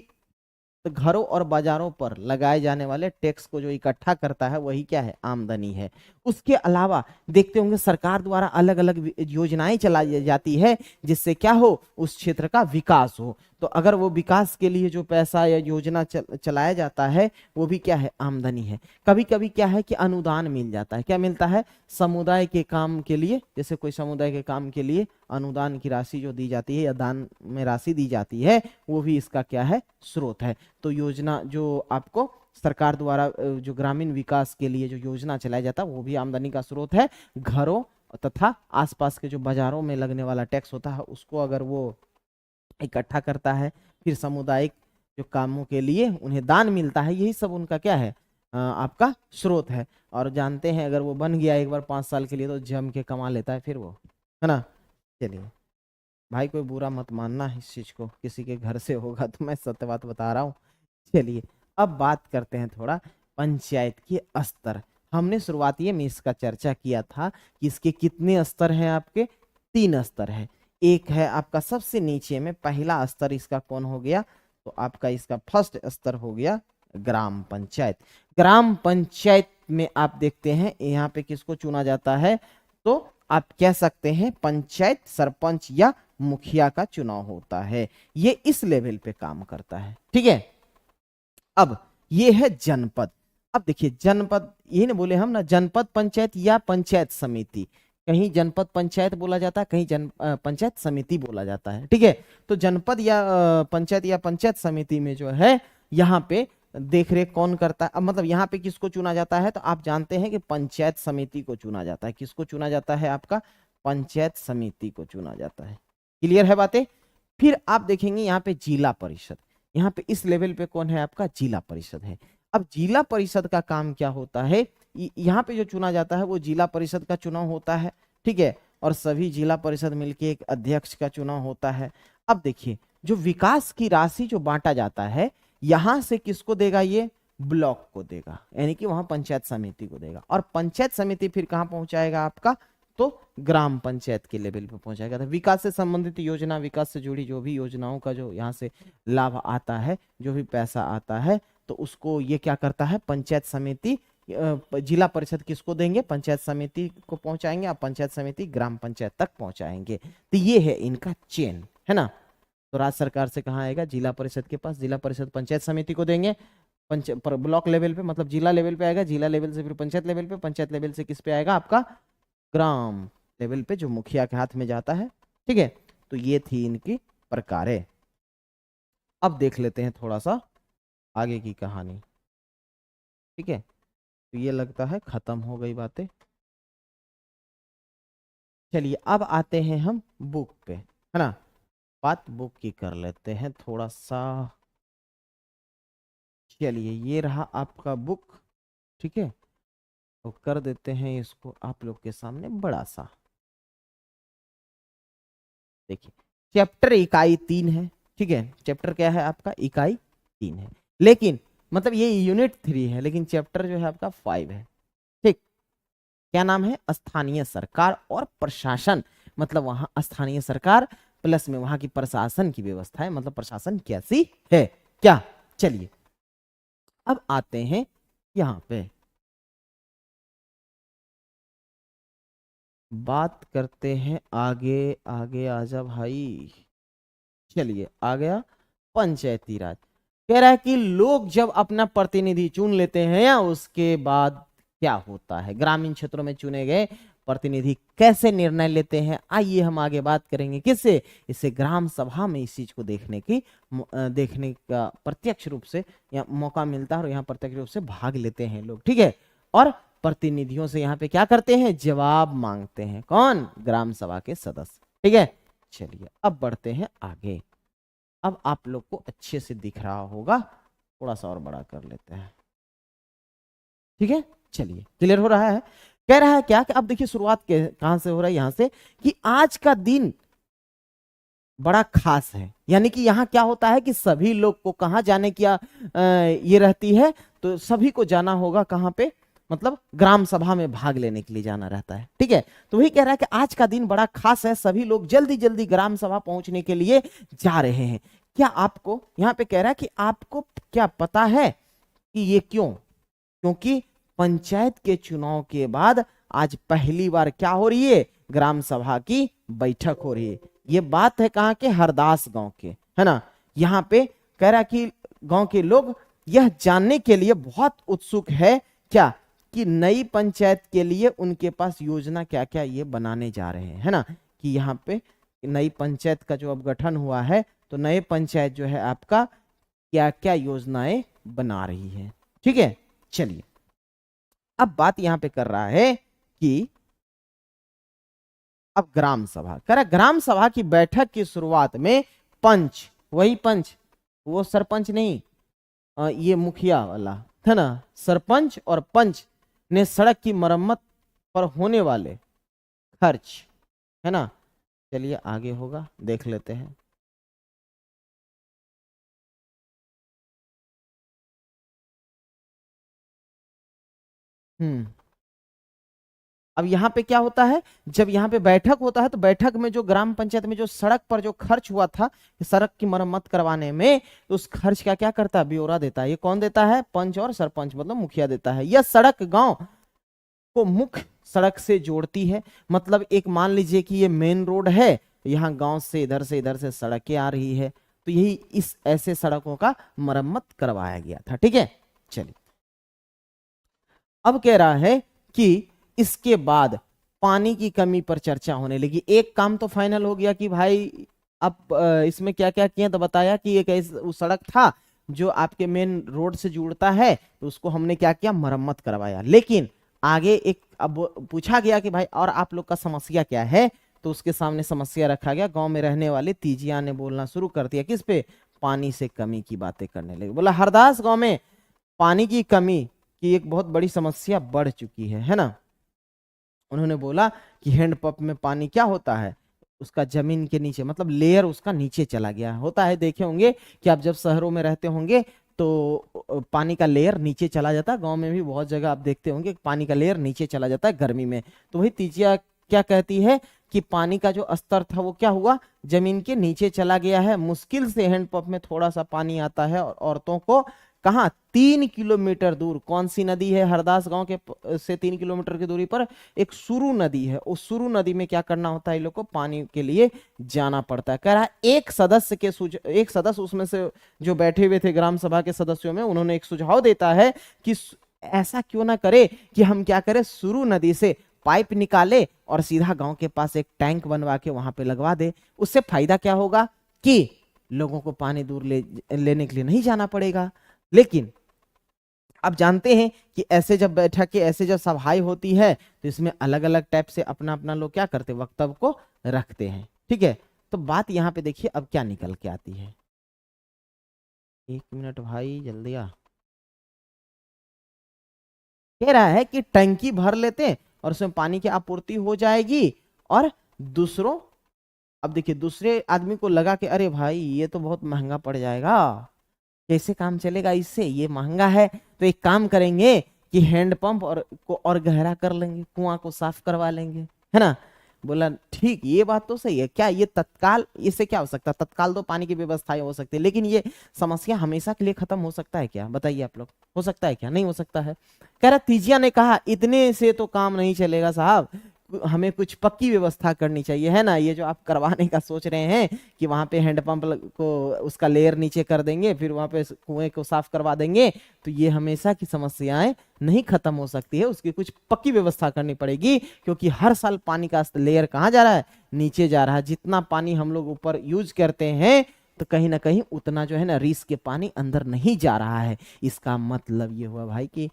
तो घरों और बाजारों पर लगाए जाने वाले टैक्स को जो इकट्ठा करता है वही क्या है, आमदनी है। उसके अलावा देखते होंगे सरकार द्वारा अलग अलग योजनाएं चलाई जाती है जिससे क्या हो, उस क्षेत्र का विकास हो। तो अगर वो विकास के लिए जो पैसा या योजना चलाया जाता है वो भी क्या है, आमदनी है। कभी कभी क्या है कि अनुदान मिल जाता है, क्या मिलता है, समुदाय के काम के लिए, जैसे कोई समुदाय के काम के लिए अनुदान की राशि जो दी जाती है या दान में राशि दी जाती है, वो भी इसका क्या है, स्रोत है। तो योजना जो आपको सरकार द्वारा जो ग्रामीण विकास के लिए जो योजना चलाया जाता है वो भी आमदनी का स्रोत है। घरों तथा आसपास के जो बाजारों में लगने वाला टैक्स होता है उसको अगर वो इकट्ठा करता है, फिर सामुदायिक जो कामों के लिए उन्हें दान मिलता है, यही सब उनका क्या है, आपका स्रोत है। और जानते हैं अगर वो बन गया एक बार 5 साल के लिए तो जम के कमा लेता है फिर वो, है ना। चलिए भाई, कोई बुरा मत मानना इस चीज को, किसी के घर से होगा तो मैं सत्य बात बता रहा हूँ। चलिए अब बात करते हैं थोड़ा पंचायत के स्तर। हमने शुरुआती में इसका चर्चा किया था कि इसके कितने स्तर हैं, आपके 3 स्तर है। एक है आपका सबसे नीचे में पहला स्तर, इसका कौन हो गया, तो आपका इसका फर्स्ट स्तर हो गया ग्राम पंचायत। ग्राम पंचायत में आप देखते हैं यहाँ पे किसको चुना जाता है, तो आप कह सकते हैं पंचायत सरपंच या मुखिया का चुनाव होता है, ये इस लेवल पे काम करता है, ठीक है। अब ये है जनपद। अब देखिए जनपद, ये ना बोले हम ना जनपद पंचायत या पंचायत समिति, कहीं जनपद पंचायत बोला जाता है, कहीं पंचायत समिति बोला जाता है, ठीक है। तो जनपद या पंचायत या पंचायत समिति में जो है यहाँ पे देख रेख कौन करता है, अब मतलब यहाँ पे किसको चुना जाता है, तो आप जानते हैं कि पंचायत समिति को चुना जाता है। किसको चुना जाता है, आपका पंचायत समिति को चुना जाता है। क्लियर है बातें। फिर आप देखेंगे यहाँ पे जिला परिषद, यहाँ पे इस लेवल पे कौन है, आपका जिला परिषद है। अब जिला परिषद का काम क्या होता है, यहाँ पे जो चुना जाता है वो जिला परिषद का चुनाव होता है, ठीक है। और सभी जिला परिषद मिलके एक अध्यक्ष का चुनाव होता है। अब देखिए जो विकास की राशि जो बांटा जाता है, यहां से किसको देगा, ये ब्लॉक को देगा, यानी कि वहां पंचायत समिति को देगा। और पंचायत समिति फिर कहां पहुंचाएगा आपका, तो ग्राम पंचायत के लेवल पे पहुंचाएगा। तो विकास से संबंधित योजना, विकास से जुड़ी जो भी योजनाओं का जो यहाँ से लाभ आता है, जो भी पैसा आता है, तो उसको ये क्या करता है, पंचायत समिति, जिला परिषद किसको देंगे, पंचायत समिति को पहुंचाएंगे, और पंचायत समिति ग्राम पंचायत तक पहुंचाएंगे। तो ये है इनका चेन, है ना। तो राज्य सरकार से कहाँ आएगा, जिला परिषद के पास, जिला परिषद पंचायत समिति को देंगे, ब्लॉक लेवल पे मतलब जिला लेवल पे आएगा, जिला लेवल से फिर पंचायत लेवल पे, पंचायत लेवल से किस पे आएगा, आपका ग्राम लेवल पे जो मुखिया के हाथ में जाता है, ठीक है। तो ये थी इनकी प्रकारें। अब देख लेते हैं थोड़ा सा आगे की कहानी, ठीक है। तो ये लगता है खत्म हो गई बातें। चलिए अब आते हैं हम बुक पे, है ना। बात बुक की कर लेते हैं थोड़ा सा। चलिए ये रहा आपका बुक, ठीक है। तो कर देते हैं इसको आप लोग के सामने बड़ा सा। देखिए चैप्टर इकाई 3 है, ठीक है। चैप्टर क्या है आपका, इकाई 3 है, लेकिन मतलब ये यूनिट 3 है, लेकिन चैप्टर जो है आपका 5 है, ठीक। क्या नाम है, स्थानीय सरकार और प्रशासन, मतलब वहां स्थानीय सरकार प्लस में वहां की प्रशासन की व्यवस्था है, मतलब प्रशासन कैसी है क्या। चलिए अब आते हैं यहां पे, बात करते हैं आगे। आगे आजा भाई। चलिए आ गया पंचायती राज। कह रहा है कि लोग जब अपना प्रतिनिधि चुन लेते हैं या उसके बाद क्या होता है, ग्रामीण क्षेत्रों में चुने गए प्रतिनिधि कैसे निर्णय लेते हैं, आइए हम आगे बात करेंगे किससे, इससे ग्राम सभा में इस चीज को देखने का प्रत्यक्ष रूप से या मौका मिलता है, और यहाँ प्रत्यक्ष रूप से भाग लेते हैं लोग, ठीक है। और प्रतिनिधियों से यहाँ पे क्या करते हैं, जवाब मांगते हैं, कौन, ग्राम सभा के सदस्य, ठीक है। चलिए अब बढ़ते हैं आगे। अब आप लोग को अच्छे से दिख रहा होगा, थोड़ा सा और बड़ा कर लेते हैं, ठीक है। चलिए क्लियर हो रहा है। कह रहा है क्या कि अब देखिए शुरुआत कहां से हो रहा है, यहां से, कि आज का दिन बड़ा खास है। यानी कि यहाँ क्या होता है कि सभी लोग को कहाँ जाने की ये रहती है, तो सभी को जाना होगा कहाँ पे, मतलब ग्राम सभा में भाग लेने के लिए जाना रहता है। ठीक है, तो वही कह रहा है कि आज का दिन बड़ा खास है, सभी लोग जल्दी जल्दी ग्राम सभा पहुंचने के लिए जा रहे हैं। क्या आपको, यहाँ पे कह रहा है कि आपको क्या पता है कि ये क्यों? क्योंकि पंचायत के चुनाव के बाद आज पहली बार क्या हो रही है, ग्राम सभा की बैठक हो रही है। ये बात है कहाँ के, हरदास गांव के, है ना। यहाँ पे कह रहा कि गांव के लोग यह जानने के लिए बहुत उत्सुक है क्या, कि नई पंचायत के लिए उनके पास योजना क्या क्या ये बनाने जा रहे हैं, है ना। कि यहाँ पे नई पंचायत का जो अब गठन हुआ है, तो नए पंचायत जो है आपका क्या क्या योजनाएं बना रही है। ठीक है, चलिए अब बात यहां पे कर रहा है कि अब ग्राम सभा कह रहा, ग्राम सभा की बैठक की शुरुआत में पंच, वही पंच, वो सरपंच नहीं, ये मुखिया वाला है ना, सरपंच और पंच ने सड़क की मरम्मत पर होने वाले खर्च, है ना। चलिए आगे होगा, देख लेते हैं। अब यहाँ पे क्या होता है, जब यहाँ पे बैठक होता है, तो बैठक में जो ग्राम पंचायत में जो सड़क पर जो खर्च हुआ था सड़क की मरम्मत करवाने में, तो उस खर्च का क्या करता है, ब्यौरा देता है। ये कौन देता है, पंच और सरपंच, मतलब मुखिया देता है। यह सड़क गांव को मुख्य सड़क से जोड़ती है। मतलब एक मान लीजिए कि ये मेन रोड है, यहाँ गांव से इधर से सड़कें आ रही है, तो यही इस ऐसे सड़कों का मरम्मत करवाया गया था। ठीक है, चलिए अब कह रहा है कि इसके बाद पानी की कमी पर चर्चा होने लगी। एक काम तो फाइनल हो गया कि भाई अब इसमें क्या क्या किया, तो बताया कि एक वो सड़क था जो आपके मेन रोड से जुड़ता है, तो उसको हमने क्या किया, मरम्मत करवाया। लेकिन आगे एक अब पूछा गया कि भाई और आप लोग का समस्या क्या है, तो उसके सामने समस्या रखा गया। गांव में रहने वाले तीजिया ने बोलना शुरू कर दिया, किस पे, पानी से कमी की बातें करने लगे। बोला हरदास गांव में पानी की कमी की एक बहुत बड़ी समस्या बढ़ चुकी है ना। उन्होंने बोला कि हैंडपंप में पानी क्या होता है, उसका जमीन के नीचे, मतलब लेयर उसका नीचे चला गया होता है। देखे होंगे कि आप जब शहरों में रहते होंगे तो पानी का लेयर नीचे चला जाता है, गांव में भी बहुत जगह आप देखते होंगे पानी का लेयर नीचे चला जाता है गर्मी में। तो वही तीजिया क्या कहती है कि पानी का जो स्तर था वो क्या हुआ, जमीन के नीचे चला गया है। मुश्किल से हैंडपंप में थोड़ा सा पानी आता है, और औरतों को कहाँ, 3 किलोमीटर दूर, कौन सी नदी है हरदास गांव के से 3 किलोमीटर की दूरी पर एक सुरु नदी है। उस सुरु नदी में क्या करना होता है, इन लोग को पानी के लिए जाना पड़ता है। कह रहा है एक सदस्य उसमें से जो बैठे हुए थे ग्राम सभा के सदस्यों में, उन्होंने एक सुझाव देता है कि ऐसा क्यों ना करे कि हम क्या करें, सुरु नदी से पाइप निकाले और सीधा गांव के पास एक टैंक बनवा के वहां पे लगवा दे। उससे फायदा क्या होगा कि लोगों को पानी दूर लेने के लिए नहीं जाना पड़ेगा। लेकिन अब जानते हैं कि ऐसे जब बैठक के ऐसे जब सभाएं होती है, तो इसमें अलग अलग टाइप से अपना अपना लोग क्या करते, वक्तव्य को रखते हैं। ठीक है, तो बात यहाँ पे देखिए अब क्या निकल के आती है। 1 मिनट भाई, जल्दी आ। कह रहा है कि टंकी भर लेते और उसमें पानी की आपूर्ति हो जाएगी। और दूसरों, अब देखिए दूसरे आदमी को लगा कि अरे भाई ये तो बहुत महंगा पड़ जाएगा, कैसे काम चलेगा इससे, ये महंगा है, तो एक काम करेंगे कि हैंडपंप और गहरा कर लेंगे, कुआं को साफ करवा लेंगे, है ना। बोला ठीक, ये बात तो सही है। क्या ये तत्काल, इससे क्या हो सकता है, तत्काल तो पानी की व्यवस्थाएं हो सकती है, लेकिन ये समस्या हमेशा के लिए खत्म हो सकता है क्या, बताइए आप लोग, हो सकता है क्या, नहीं हो सकता है। कह रहा तीजिया ने कहा इतने से तो काम नहीं चलेगा साहब, हमें कुछ पक्की व्यवस्था करनी चाहिए, है ना। ये जो आप करवाने का सोच रहे हैं कि वहां पे हैंडपंप को उसका लेयर नीचे कर देंगे, फिर वहां पे कुएं को साफ करवा देंगे, तो ये हमेशा की समस्याएं नहीं खत्म हो सकती है, उसकी कुछ पक्की व्यवस्था करनी पड़ेगी। क्योंकि हर साल पानी का लेयर कहाँ जा रहा है, नीचे जा रहा है। जितना पानी हम लोग ऊपर यूज करते हैं, तो कहीं ना कहीं उतना जो है ना रिस के पानी अंदर नहीं जा रहा है। इसका मतलब ये हुआ भाई कि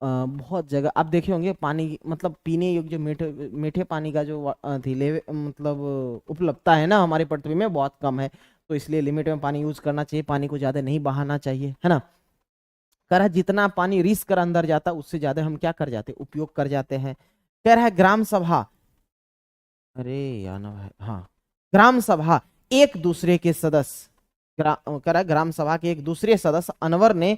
बहुत जगह आप देखे होंगे पानी, मतलब पीने योग्य जो मीठे मीठे पानी का जो मतलब उपलब्धता है ना हमारे पृथ्वी में बहुत कम है। तो इसलिए लिमिट में पानी यूज करना चाहिए, पानी को ज्यादा नहीं बहाना चाहिए, है ना। करा जितना पानी रिस कर अंदर जाता उससे ज्यादा हम क्या कर जाते, उपयोग कर जाते हैं। कह रहा है ग्राम सभा, अरे यार ना भाई, हाँ, ग्राम सभा एक दूसरे के सदस्य, कह रहा है ग्राम सभा के एक दूसरे सदस्य अनवर ने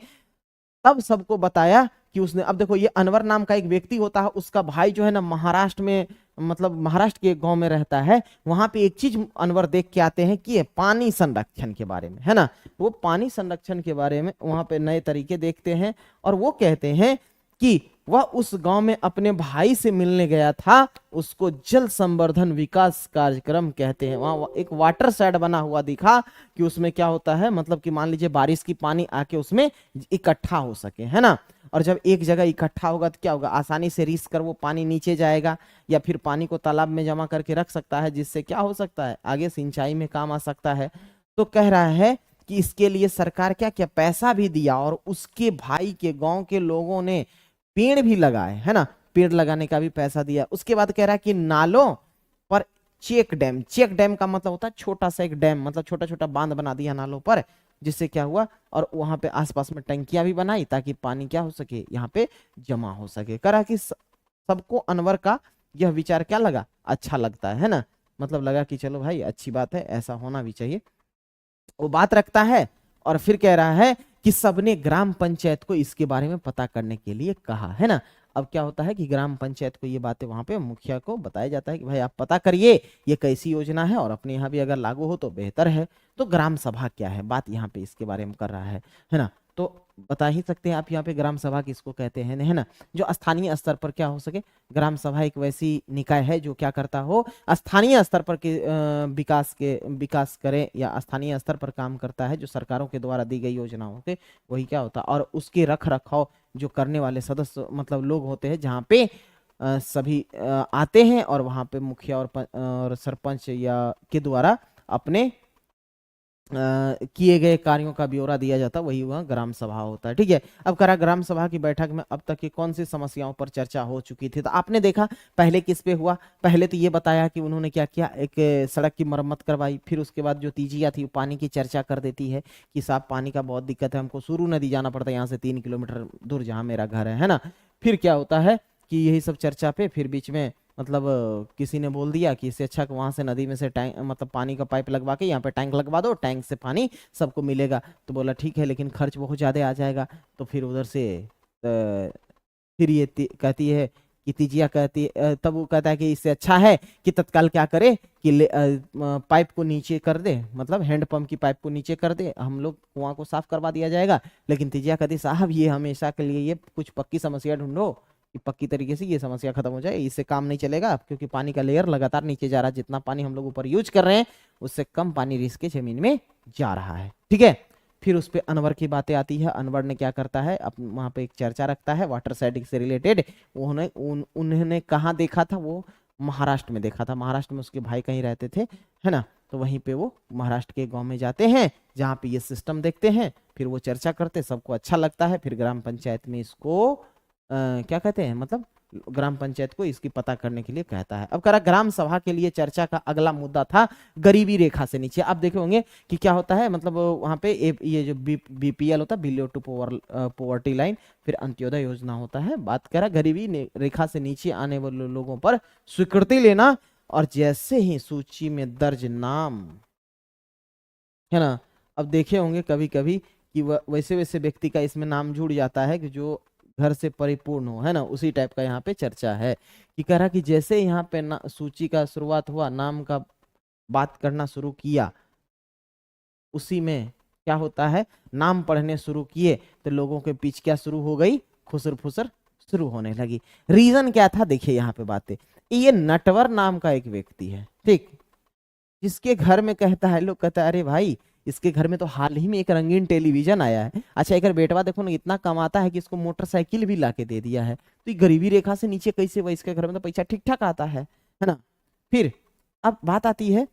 तब सबको बताया कि उसने, अब देखो ये अनवर नाम का एक व्यक्ति होता है, उसका भाई जो है ना महाराष्ट्र में, मतलब महाराष्ट्र के गांव में रहता है। वहां पे एक चीज अनवर देख के आते हैं कि पानी संरक्षण के बारे में, है ना, वो पानी संरक्षण के बारे में वहां पे नए तरीके देखते हैं। और वो कहते हैं कि वह उस गांव में अपने भाई से मिलने गया था, उसको जल संवर्धन विकास कार्यक्रम कहते हैं। वहां एक वाटर शेड बना हुआ दिखा कि उसमें क्या होता है, मतलब कि मान लीजिए बारिश की पानी आके उसमें इकट्ठा हो सके, है ना। और जब एक जगह इकट्ठा होगा तो क्या होगा, आसानी से रिस कर वो पानी नीचे जाएगा, या फिर पानी को तालाब में जमा करके रख सकता है, जिससे क्या हो सकता है, आगे सिंचाई में काम आ सकता है। तो कह रहा है कि इसके लिए सरकार क्या क्या पैसा भी दिया, और उसके भाई के गांव के लोगों ने पेड़ भी लगाए, है ना, पेड़ लगाने का भी पैसा दिया। उसके बाद कह रहा है कि नालों पर चेक डैम, चेक डैम का मतलब होता है छोटा सा एक डैम, मतलब छोटा छोटा बांध बना दिया नालों पर, जिससे क्या हुआ, और वहां पे आसपास में टंकियां भी बनाई ताकि पानी क्या हो सके, यहाँ पे जमा हो सके। कह रहा कि सबको अनवर का यह विचार क्या लगा, अच्छा लगता है ना, मतलब लगा कि चलो भाई अच्छी बात है, ऐसा होना भी चाहिए। वो बात रखता है और फिर कह रहा है कि सबने ग्राम पंचायत को इसके बारे में पता करने के लिए कहा, है ना। अब क्या होता है कि ग्राम पंचायत को ये बातें वहां पे मुखिया को बताया जाता है कि भाई आप पता करिए ये कैसी योजना है, और अपने यहाँ भी अगर लागू हो तो बेहतर है। तो ग्राम सभा क्या है, बात यहाँ पे इसके बारे में कर रहा है ना। तो बता ही सकते हैं आप यहाँ पे ग्राम सभा किसको कहते हैं, है ना, जो स्थानीय स्तर पर क्या हो सके। ग्राम सभा एक वैसी निकाय है जो क्या करता हो, स्थानीय स्तर पर के विकास करे, या स्थानीय स्तर पर काम करता है, जो सरकारों के द्वारा दी गई योजनाओं के वही क्या होता है, और उसके रख रखाव जो करने वाले सदस्य मतलब लोग होते हैं, जहाँ पे सभी आते हैं, और वहां पे मुखिया और सरपंच या के द्वारा अपने किए गए कार्यों का ब्यौरा दिया जाता, वही वह ग्राम सभा होता है। ठीक है, अब करा ग्राम सभा की बैठक में अब तक की कौन सी समस्याओं पर चर्चा हो चुकी थी। तो आपने देखा पहले किस पे हुआ, पहले तो ये बताया कि उन्होंने क्या किया, एक सड़क की मरम्मत करवाई। फिर उसके बाद जो तीजिया थी पानी की चर्चा कर देती है कि साहब पानी का बहुत दिक्कत है, हमको सुरू नदी जाना पड़ता है यहाँ से 3 किलोमीटर दूर जहाँ मेरा घर है ना। फिर क्या होता है कि यही सब चर्चा पे फिर बीच में मतलब किसी ने बोल दिया कि इससे अच्छा वहां से नदी में से टैंक मतलब पानी का पाइप लगवा के यहाँ पे टैंक लगवा दो, टैंक से पानी सबको मिलेगा। तो बोला ठीक है, लेकिन खर्च बहुत ज्यादा आ जाएगा। तो फिर उधर से फिर ये कहती है कि तीजिया कहती तब वो कहता है कि इससे अच्छा है कि तत्काल क्या करे कि पाइप को नीचे कर दे, मतलब हैंड पंप की पाइप को नीचे कर दे, हम लोग कुआं को साफ करवा दिया जाएगा। लेकिन तीजिया कहती साहब ये हमेशा के लिए ये कुछ पक्की समस्या ढूंढो कि पक्की तरीके से ये समस्या खत्म हो जाए, इससे काम नहीं चलेगा, क्योंकि पानी का लेयर लगातार नीचे जा रहा है, जितना पानी हम लोग ऊपर यूज कर रहे हैं उससे कम पानी रिस के जमीन में जा रहा है। ठीक है, फिर उस पे अनवर की बातें आती है। अनवर ने क्या करता है, वहां पे एक चर्चा रखता है वाटर सेटिंग से रिलेटेड। उन्होंने कहाँ देखा था, वो महाराष्ट्र में देखा था, महाराष्ट्र में उसके भाई कहीं रहते थे, है ना। तो वहीं पे वो महाराष्ट्र के गांव में जाते हैं जहाँ पे ये सिस्टम देखते हैं, फिर वो चर्चा करते, सबको अच्छा लगता है। फिर ग्राम पंचायत में इसको क्या कहते हैं, मतलब ग्राम पंचायत को इसकी पता करने के लिए कहता है। अब करा ग्राम सभा के लिए चर्चा का अगला मुद्दा था गरीबी रेखा से नीचे। आप देखे होंगे कि क्या होता है, मतलब वहां पे ये जो बीपीएल होता है, बिलो टू पॉवर्टी लाइन, फिर अंत्योदय योजना होता है। बात करा गरीबी रेखा से नीचे आने वाले लोगों पर स्वीकृति लेना, और जैसे ही सूची में दर्ज नाम, है ना, अब देखे होंगे कभी कभी कि वैसे वैसे व्यक्ति का इसमें नाम जुड़ जाता है कि जो घर से परिपूर्ण हो, है ना, उसी टाइप का यहाँ पे चर्चा है कि कह रहा कि जैसे यहाँ पे सूची का शुरुआत हुआ, नाम का बात करना शुरू किया, उसी में क्या होता है, नाम पढ़ने शुरू किए तो लोगों के बीच क्या शुरू हो गई, खुसर फुसर शुरू होने लगी। रीजन क्या था, देखिए यहाँ पे बातें, ये नटवर नाम का एक व्यक्ति है, ठीक, जिसके घर में कहता है, लोग कहता है अरे भाई इसके घर में तो हाल ही में एक रंगीन टेलीविजन आया है। अच्छा एक बेटवा देखो ना इतना कमाता है कि इसको मोटरसाइकिल भी लाके दे दिया है, तो ये गरीबी रेखा से नीचे कैसे हुआ, इसके घर में तो पैसा ठीक ठाक आता है ना। फिर अब बात आती है,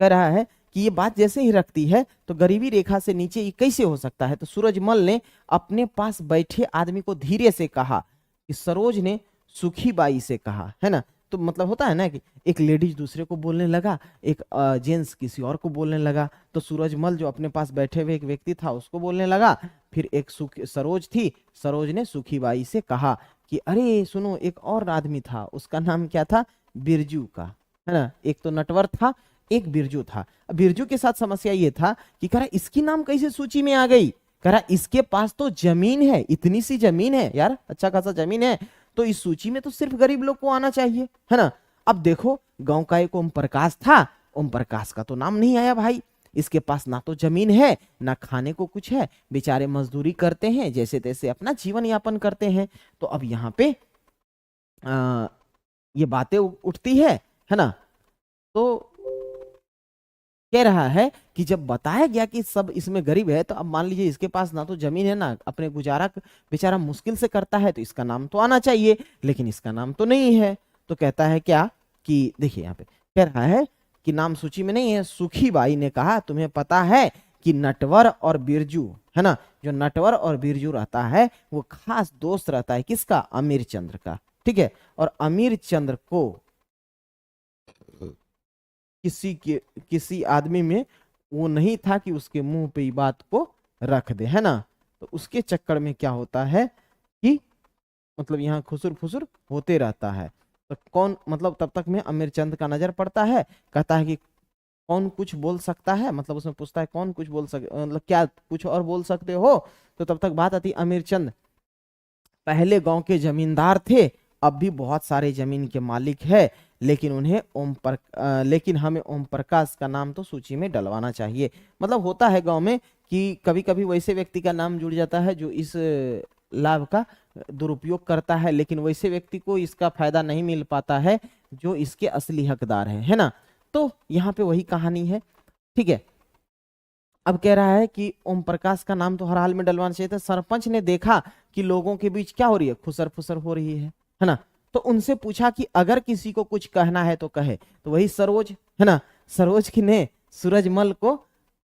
कह रहा है कि ये बात जैसे ही रखती है तो गरीबी रेखा से नीचे ये कैसे हो सकता है। तो सूरजमल ने अपने पास बैठे आदमी को धीरे से कहा कि सरोज ने सुखी बाई से कहा, है ना। तो मतलब होता है ना कि एक लेडीज दूसरे को बोलने लगा, एक जेंट्स किसी और को बोलने लगा, तो सूरजमल जो अपने पास बैठे हुए एक व्यक्ति था उसको बोलने लगा। फिर एक सरोज थी, सरोज ने सुखीबाई से कहा कि अरे सुनो, एक और आदमी था, उसका नाम क्या था, बिरजू का, है ना। एक तो नटवर था, एक बिरजू था। अब बिरजू के साथ समस्या ये था कि कह रहा इसकी नाम कैसे सूची में आ गई, कह रहा इसके पास तो जमीन है, इतनी सी जमीन है यार, अच्छा खासा जमीन है, तो इस सूची में तो सिर्फ गरीब लोग को आना चाहिए, है ना। अब देखो गांव का एक ओम प्रकाश था, ओम प्रकाश का तो नाम नहीं आया भाई, इसके पास ना तो जमीन है ना खाने को कुछ है, बेचारे मजदूरी करते हैं, जैसे तैसे अपना जीवन यापन करते हैं। तो अब यहाँ पे ये बातें उठती है ना। तो कह रहा है कि जब बताया गया कि सब इसमें गरीब है, तो अब मान लीजिए इसके पास ना तो जमीन है ना अपने गुजारा बेचारा मुश्किल से करता है, तो इसका नाम तो आना चाहिए, लेकिन इसका नाम तो नहीं है। तो कहता है क्या कि देखिए यहाँ पे कह रहा है कि नाम सूची में नहीं है। सुखीबाई ने कहा तुम्हें पता है कि नटवर और बिरजू, है ना, जो नटवर और बिरजू रहता है वो खास दोस्त रहता है किसका, अमीर चंद्र का, ठीक है। और अमीर चंद्र को किसी आदमी में वो नहीं था कि उसके मुंह पे बात को रख दे, है ना। तो उसके चक्कर में क्या होता है कि मतलब यहाँ खुसुर फुसुर होते रहता है। तो कौन मतलब तब तक में अमीर चंद का नजर पड़ता है, कहता है कि कौन कुछ बोल सकता है, मतलब उसमें पूछता है कौन कुछ बोल सकते, मतलब क्या कुछ और बोल सकते हो। तो तब तक बात आती, अमीर चंद पहले गांव के जमींदार थे, अब भी बहुत सारे जमीन के मालिक है, लेकिन लेकिन हमें ओम प्रकाश का नाम तो सूची में डलवाना चाहिए। मतलब होता है गांव में कि कभी कभी वैसे व्यक्ति का नाम जुड़ जाता है जो इस लाभ का दुरुपयोग करता है, लेकिन वैसे व्यक्ति को इसका फायदा नहीं मिल पाता है जो इसके असली हकदार है ना। तो यहाँ पे वही कहानी है, ठीक है। अब कह रहा है कि ओम प्रकाश का नाम तो हर हाल में डलवाना चाहिए था। सरपंच ने देखा कि लोगों के बीच क्या हो रही है, खुसर फुसर हो रही है ना। तो उनसे पूछा कि अगर किसी को कुछ कहना है तो कहे। तो वही सरोज, है ना, सरोज की ने सूरजमल को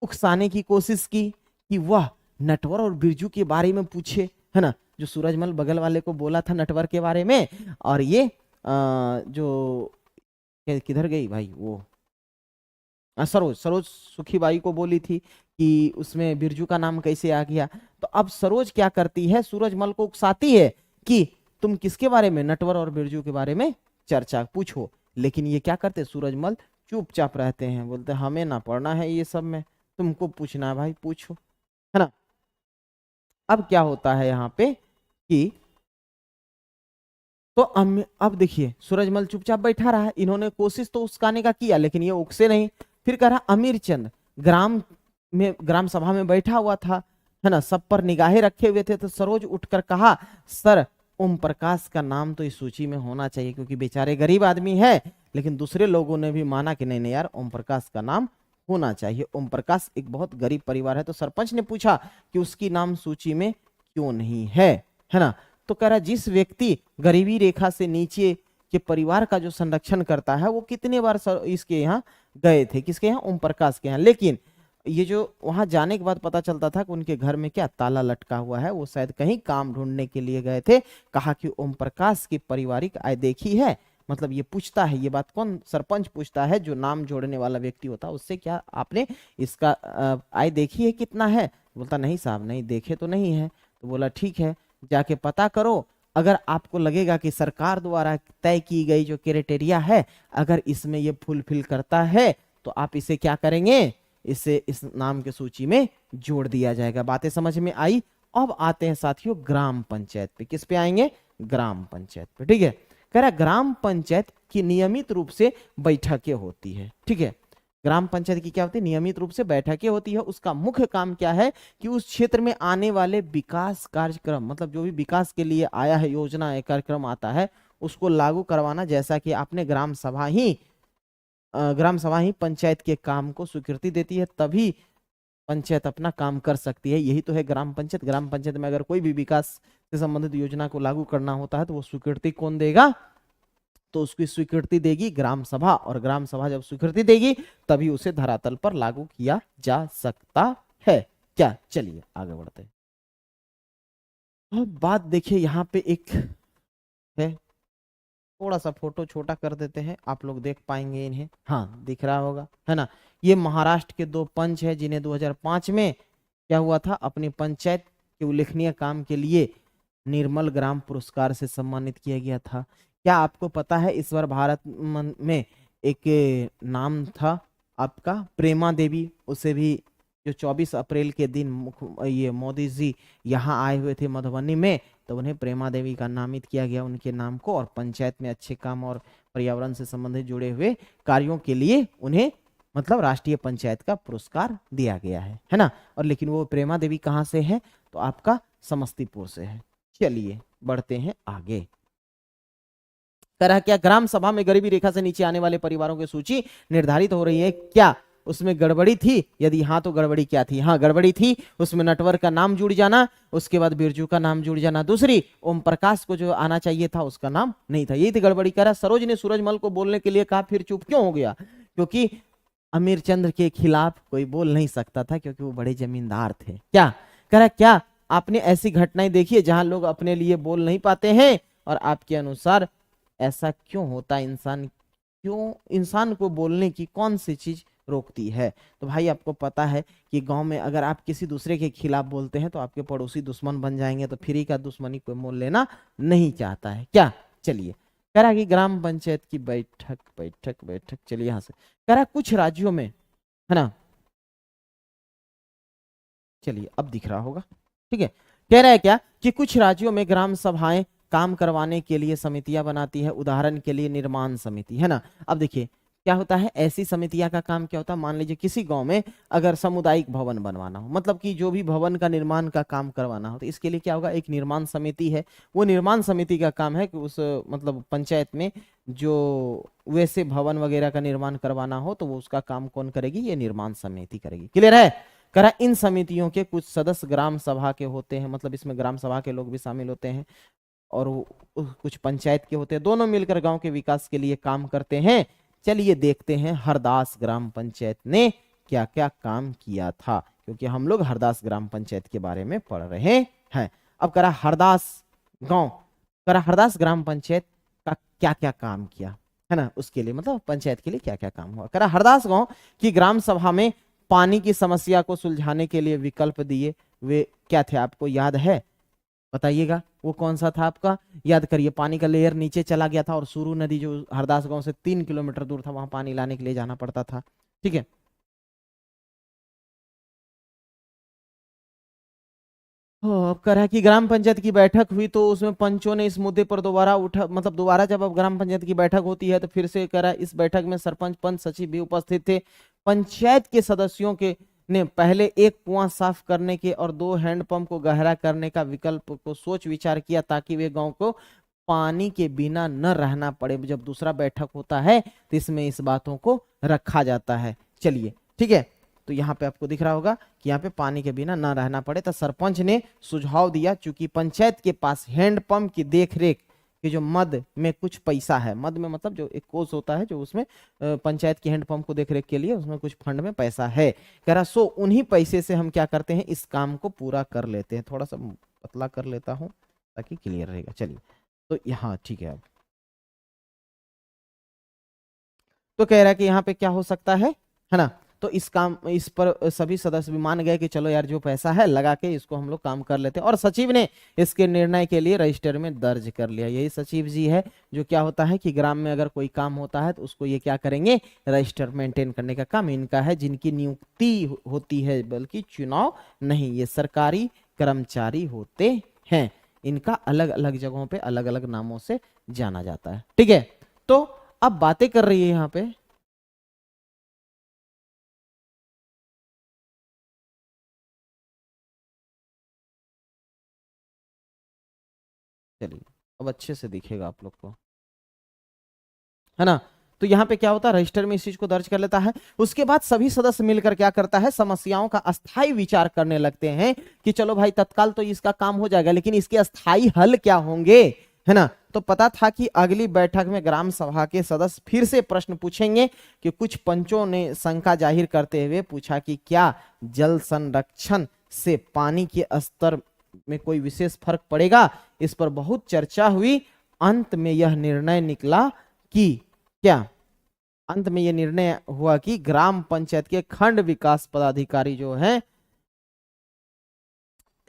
उकसाने की कोशिश की कि वह नटवर और बिरजू के बारे में पूछे, है ना। जो सूरजमल बगल वाले को बोला था नटवर के बारे में, और ये जो किधर गई भाई वो सरोज सरोज सुखीबाई को बोली थी कि उसमें बिरजू का नाम कैसे आ गया। तो अब सरोज क्या करती है, सूरजमल को उकसाती है कि तुम किसके बारे में, नटवर और बिरजू के बारे में चर्चा पूछो। लेकिन ये क्या करते, सूरजमल चुपचाप रहते हैं, बोलते हमें ना पढ़ना है ये सब में, तुमको पूछना है भाई पूछो, है ना। अब क्या होता है यहाँ पे कि तो अब देखिए सूरजमल चुपचाप बैठा रहा, इन्होंने कोशिश तो उकसाने का किया लेकिन ये उकसे नहीं। फिर कह रहा अमीर चंद ग्राम सभा में बैठा हुआ था, है ना, सब पर निगाहें रखे हुए थे। तो सरोज उठकर कहा सर ओम प्रकाश का नाम तो इस सूची में होना चाहिए, क्योंकि बेचारे गरीब आदमी है। लेकिन दूसरे लोगों ने भी माना कि नहीं नहीं यार ओम प्रकाश का नाम होना चाहिए, ओम प्रकाश एक बहुत गरीब परिवार है। तो सरपंच ने पूछा कि उसकी नाम सूची में क्यों नहीं है ना। तो कह रहा जिस व्यक्ति गरीबी रेखा से नीचे के परिवार का जो संरक्षण करता है वो कितने बार इसके यहाँ गए थे, किसके यहाँ, ओम प्रकाश के यहाँ। लेकिन ये जो वहां जाने के बाद पता चलता था कि उनके घर में क्या ताला लटका हुआ है, वो शायद कहीं काम ढूंढने के लिए गए थे। कहा कि ओम प्रकाश की पारिवारिक आय देखी है, मतलब ये पूछता है, ये बात कौन, सरपंच पूछता है, जो नाम जोड़ने वाला व्यक्ति होता है उससे, क्या आपने इसका आय देखी है कितना है। बोलता नहीं साहब नहीं देखे तो नहीं है। तो बोला ठीक है जाके पता करो, अगर आपको लगेगा कि सरकार द्वारा तय की गई जो क्राइटेरिया है अगर इसमें ये फुलफिल करता है तो आप इसे क्या करेंगे, इसे इस नाम के सूची में जोड़ दिया जाएगा। बातें समझ में आई। अब आते हैं साथियों ग्राम पंचायत पे, किस पे आएंगे, ग्राम पंचायत पे, ठीक है। कह रहा ग्राम पंचायत की नियमित रूप से बैठकें होती है, ठीक है। ग्राम पंचायत की क्या होती है, नियमित रूप से बैठकें होती है। उसका मुख्य काम क्या है कि उस क्षेत्र में आने वाले विकास कार्यक्रम, मतलब जो भी विकास के लिए आया है योजना है कार्यक्रम आता है उसको लागू करवाना। जैसा कि आपने ग्राम सभा ही पंचायत के काम को स्वीकृति देती है, तभी पंचायत अपना काम कर सकती है। यही तो है ग्राम पंचायत। ग्राम पंचायत में अगर कोई भी विकास से संबंधित योजना को लागू करना होता है तो वो स्वीकृति कौन देगा, तो उसकी स्वीकृति देगी ग्राम सभा, और ग्राम सभा जब स्वीकृति देगी तभी उसे धरातल पर लागू किया जा सकता है। क्या, चलिए आगे बढ़ते हैं। अब बात देखिए यहाँ पे एक है थोड़ा सा फोटो छोटा कर देते हैं, आप लोग देख पाएंगे इन्हें, हाँ दिख रहा होगा है ना। ये महाराष्ट्र के दो पंच है जिन्हें 2005 में क्या हुआ था, अपनी पंचायत के उल्लेखनीय काम के लिए निर्मल ग्राम पुरस्कार से सम्मानित किया गया था। क्या आपको पता है इस बार भारत में एक नाम था आपका प्रेमा देवी, उसे भी जो 24 अप्रैल के दिन ये मोदी जी यहाँ आए हुए थे मधुबनी में, तो उन्हें प्रेमा देवी का नामित किया गया उनके नाम को, और पंचायत में अच्छे काम और पर्यावरण से संबंधित जुड़े हुए कार्यों के लिए उन्हें मतलब राष्ट्रीय पंचायत का पुरस्कार दिया गया है ना। और लेकिन वो प्रेमा देवी कहाँ से है, तो आपका समस्तीपुर से है। चलिए बढ़ते हैं आगे। तरह क्या ग्राम सभा में गरीबी रेखा से नीचे आने वाले परिवारों की सूची निर्धारित हो रही है, क्या उसमें गड़बड़ी थी, यदि हाँ तो गड़बड़ी क्या थी, हाँ गड़बड़ी थी, उसमें नटवर का नाम जुड़ जाना, उसके बाद बिरजू का नाम जुड़ जाना, दूसरी ओम प्रकाश को जो आना चाहिए था उसका नाम नहीं था, यही थी गड़बड़ी। कह रहा सरोज ने सूरजमल को बोलने के लिए कहा, फिर चुप क्यों हो गया, क्योंकि अमीर चंद्र के खिलाफ कोई बोल नहीं सकता था क्योंकि वो बड़े जमींदार थे। क्या कह रहा, क्या आपने ऐसी घटनाएं देखी है जहां लोग अपने लिए बोल नहीं पाते हैं, और आपके अनुसार ऐसा क्यों होता, इंसान को बोलने की कौन सी चीज रोकती है। तो भाई आपको पता है कि गांव में अगर आप किसी दूसरे के खिलाफ बोलते हैं तो आपके पड़ोसी दुश्मन बन जाएंगे, तो फ्री का दुश्मनी कोई मोल लेना नहीं चाहता है। क्या चलिए कह रहा कि ग्राम पंचायत की बैठक बैठक बैठक, चलिए यहां से कह रहा कुछ राज्यों में है ना, चलिए अब दिख रहा होगा, ठीक है। कह रहा है क्या कि कुछ राज्यों में ग्राम सभाएं काम करवाने के लिए समितियां बनाती है, उदाहरण के लिए निर्माण समिति है ना। अब देखिए क्या होता है, ऐसी समितियां का काम क्या होता है, मान लीजिए किसी गांव में अगर सामुदायिक भवन बनवाना हो, मतलब कि जो भी भवन का निर्माण का काम करवाना हो, तो इसके लिए क्या होगा, एक निर्माण समिति है। वो निर्माण समिति का काम है कि उस मतलब पंचायत में जो वैसे भवन वगैरह का निर्माण करवाना हो तो वो उसका काम कौन करेगी, ये निर्माण समिति करेगी। क्लियर है। करा इन समितियों के कुछ सदस्य ग्राम सभा के होते हैं, मतलब इसमें ग्राम सभा के लोग भी शामिल होते हैं, और कुछ पंचायत के होते हैं, दोनों मिलकर गांव के विकास के लिए काम करते हैं। चलिए देखते हैं हरदास ग्राम पंचायत ने क्या क्या काम किया था, क्योंकि हम लोग हरदास ग्राम पंचायत के बारे में पढ़ रहे हैं। अब करा हरदास गांव, करा हरदास ग्राम पंचायत का क्या क्या काम किया है ना, उसके लिए मतलब पंचायत के लिए क्या क्या काम हुआ। करा हरदास गांव की ग्राम सभा में पानी की समस्या को सुलझाने के लिए विकल्प दिए, वे क्या थे आपको याद है, बताइएगा वो कौन सा था आपका, याद करिए। पानी का लेयर नीचे चला गया था और सुरू नदी जो हरदास गांव से 3 किलोमीटर दूर था, वहां पानी लाने के लिए जाना पड़ता था, ठीक है। अब कह रहा है कि ग्राम पंचायत की बैठक हुई तो उसमें पंचों ने इस मुद्दे पर दोबारा उठा, मतलब दोबारा जब अब ग्राम पंचायत की बैठक होती है तो फिर से कह रहा है इस बैठक में सरपंच पंच सचिव भी उपस्थित थे। पंचायत के सदस्यों के ने पहले एक कुआं साफ करने के और 2 हैंडपंप को गहरा करने का विकल्प को सोच विचार किया, ताकि वे गांव को पानी के बिना न रहना पड़े। जब दूसरा बैठक होता है तो इसमें इस बातों को रखा जाता है। चलिए ठीक है, तो यहाँ पे आपको दिख रहा होगा कि यहाँ पे पानी के बिना ना रहना पड़े, तो सरपंच ने सुझाव दिया, चूंकि पंचायत के पास हैंडपंप की देखरेख कि जो मद में कुछ पैसा है, मद में मतलब जो एक कोष होता है जो उसमें पंचायत की हैंडपंप को देखरेख के लिए उसमें कुछ फंड में पैसा है, कह रहा सो उन्हीं पैसे से हम क्या करते हैं, इस काम को पूरा कर लेते हैं। थोड़ा सा पतला कर लेता हूं ताकि क्लियर रहेगा। चलिए तो यहाँ ठीक है। अब तो कह रहा है कि यहाँ पे क्या हो सकता है ना, तो इस काम इस पर सभी सदस्य भी मान गए कि चलो यार जो पैसा है लगा के इसको हम लोग काम कर लेते हैं, और सचिव ने इसके निर्णय के लिए रजिस्टर में दर्ज कर लिया। यही सचिव जी है जो क्या होता है कि ग्राम में अगर कोई काम होता है तो उसको ये क्या करेंगे, रजिस्टर मेंटेन करने का काम इनका है, जिनकी नियुक्ति होती है, बल्कि चुनाव नहीं, ये सरकारी कर्मचारी होते हैं, इनका अलग अलग जगहों पे अलग अलग नामों से जाना जाता है। ठीक है, तो अब बातें कर रही है यहाँ पे, चलिए अब अच्छे से दिखेगा आप लोग को, है ना। तो यहाँ पे क्या होता है, रजिस्टर में इस चीज को दर्ज कर लेता है। उसके बाद सभी सदस्य मिलकर क्या करता है, समस्याओं का अस्थायी विचार करने लगते हैं कि चलो भाई तत्काल तो इसका काम हो जाएगा, लेकिन इसके अस्थायी हल क्या होंगे, है ना। तो पता था कि अगली बैठक में ग्राम सभा के सदस्य फिर से प्रश्न पूछेंगे, कि कुछ पंचों ने शंका जाहिर करते हुए पूछा कि क्या जल संरक्षण से पानी के स्तर में कोई विशेष फर्क पड़ेगा। इस पर बहुत चर्चा हुई अंत में यह निर्णय निकला कि क्या, अंत में यह निर्णय हुआ कि ग्राम पंचायत के खंड विकास पदाधिकारी जो है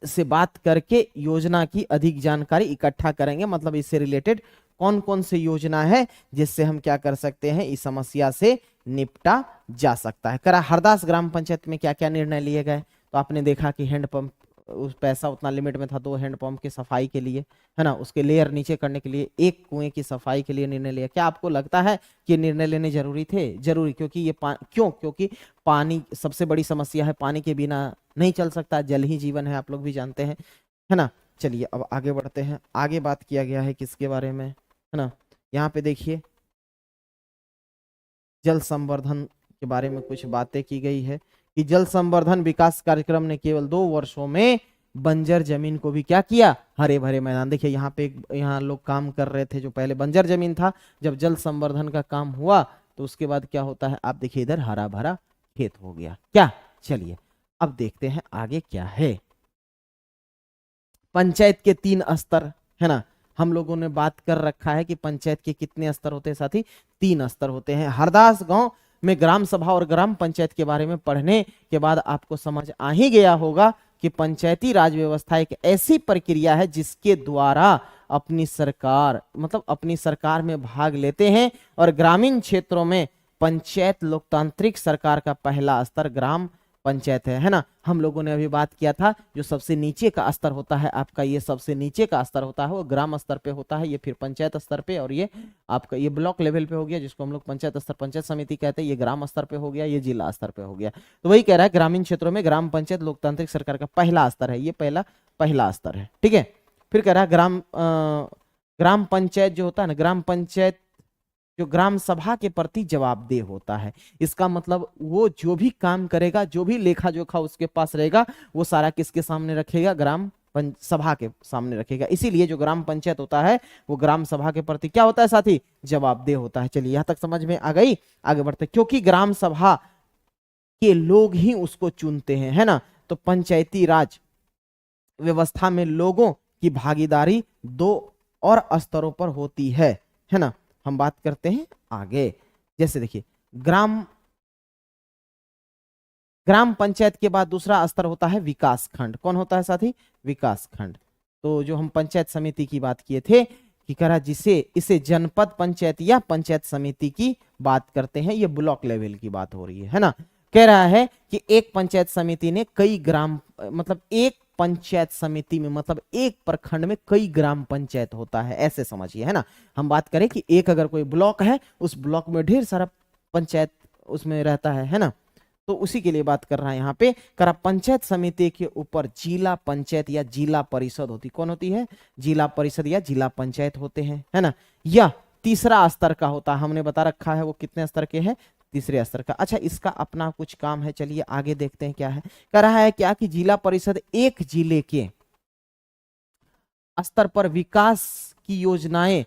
से बात करके योजना की अधिक जानकारी इकट्ठा करेंगे। मतलब इससे रिलेटेड कौन कौन सी योजना है जिससे हम क्या कर सकते हैं, इस समस्या से निपटा जा सकता है। करा हरदास ग्राम पंचायत में क्या क्या निर्णय लिए गए, तो आपने देखा कि हैंडपंप, उस पैसा उतना लिमिट में था, 2 हैंडपंप की सफाई के लिए, है ना, उसके लेयर नीचे करने के लिए, 1 कुएं की सफाई के लिए निर्णय लिया। क्या आपको लगता है कि निर्णय लेने जरूरी थे? जरूरी, क्योंकि ये क्योंकि पानी सबसे बड़ी समस्या है, पानी के बिना नहीं चल सकता, जल ही जीवन है, आप लोग भी जानते हैं, है ना। चलिए अब आगे बढ़ते हैं। आगे बात किया गया है किसके बारे में, है ना, यहाँ पे देखिए जल संवर्धन के बारे में कुछ बातें की गई है कि जल संवर्धन विकास कार्यक्रम ने केवल 2 वर्षों में बंजर जमीन को भी क्या किया, हरे भरे मैदान। देखिए यहाँ पे यहाँ लोग काम कर रहे थे, जो पहले बंजर जमीन था, जब जल संवर्धन का काम हुआ तो उसके बाद क्या होता है, आप देखिए इधर हरा भरा खेत हो गया। क्या, चलिए अब देखते हैं आगे क्या है। पंचायत के 3 स्तर, है ना, हम लोगों ने बात कर रखा है कि पंचायत के कितने स्तर होते हैं साथी, 3 स्तर होते हैं। हरदास गांव में ग्राम सभा और ग्राम पंचायत के बारे में पढ़ने के बाद आपको समझ आ ही गया होगा कि पंचायती राज व्यवस्था एक ऐसी प्रक्रिया है जिसके द्वारा अपनी सरकार, मतलब अपनी सरकार में भाग लेते हैं, और ग्रामीण क्षेत्रों में पंचायत लोकतांत्रिक सरकार का पहला स्तर ग्राम पंचायत है ना। हम लोगों ने अभी बात किया था जो सबसे नीचे का स्तर होता है आपका, ये सबसे नीचे का स्तर होता है वो ग्राम स्तर पे होता है, ये फिर पंचायत स्तर पे, और ये आपका ये ब्लॉक लेवल पे हो गया जिसको हम लोग पंचायत स्तर पंचायत समिति कहते हैं, ये ग्राम स्तर पे हो गया, ये जिला स्तर पे हो गया। तो वही कह रहा है ग्रामीण क्षेत्रों में ग्राम पंचायत लोकतांत्रिक सरकार का पहला स्तर है, ये पहला स्तर है, ठीक है। फिर कह रहा है ग्राम पंचायत जो होता है ना, ग्राम पंचायत जो ग्राम सभा के प्रति जवाबदेह होता है। इसका मतलब वो जो भी काम करेगा, जो भी लेखा जोखा उसके पास रहेगा, वो सारा किसके सामने रखेगा, ग्राम सभा के सामने रखेगा। इसीलिए जो ग्राम पंचायत होता है वो ग्राम सभा के प्रति क्या होता है साथी, जवाबदेह होता है। चलिए यहां तक समझ में आ गई, आगे बढ़ते। क्योंकि ग्राम सभा के लोग ही उसको चुनते हैं, है ना, तो पंचायती राज व्यवस्था में लोगों की भागीदारी 2 और स्तरों पर होती है ना। हम बात करते हैं आगे, जैसे देखिए ग्राम पंचायत के बाद दूसरा स्तर होता है विकास खंड। कौन होता है साथी, विकास खंड। तो जो हम पंचायत समिति की बात किए थे कि करा जिसे इसे जनपद पंचायत या पंचायत समिति की बात करते हैं, ये ब्लॉक लेवल की बात हो रही है ना। कह रहा है कि एक पंचायत समिति ने कई ग्राम, मतलब एक पंचायत समिति में, मतलब एक प्रखंड में कई ग्राम पंचायत होता है, ऐसे समझिए, है ना। हम बात करें कि एक अगर कोई ब्लॉक है, उस ब्लॉक में ढेर सारा पंचायत उसमें रहता है ना, तो उसी के लिए बात कर रहा है यहाँ पे। करा पंचायत समिति के ऊपर जिला पंचायत या जिला परिषद होती, कौन होती है, जिला परिषद या जिला पंचायत होते हैं, है ना। यह तीसरा स्तर का होता है, हमने बता रखा है वो कितने स्तर के हैं, तीसरे स्तर का। अच्छा, इसका अपना कुछ काम है, चलिए आगे देखते हैं क्या है। कह रहा है क्या कि जिला परिषद एक जिले के स्तर पर विकास की योजनाएं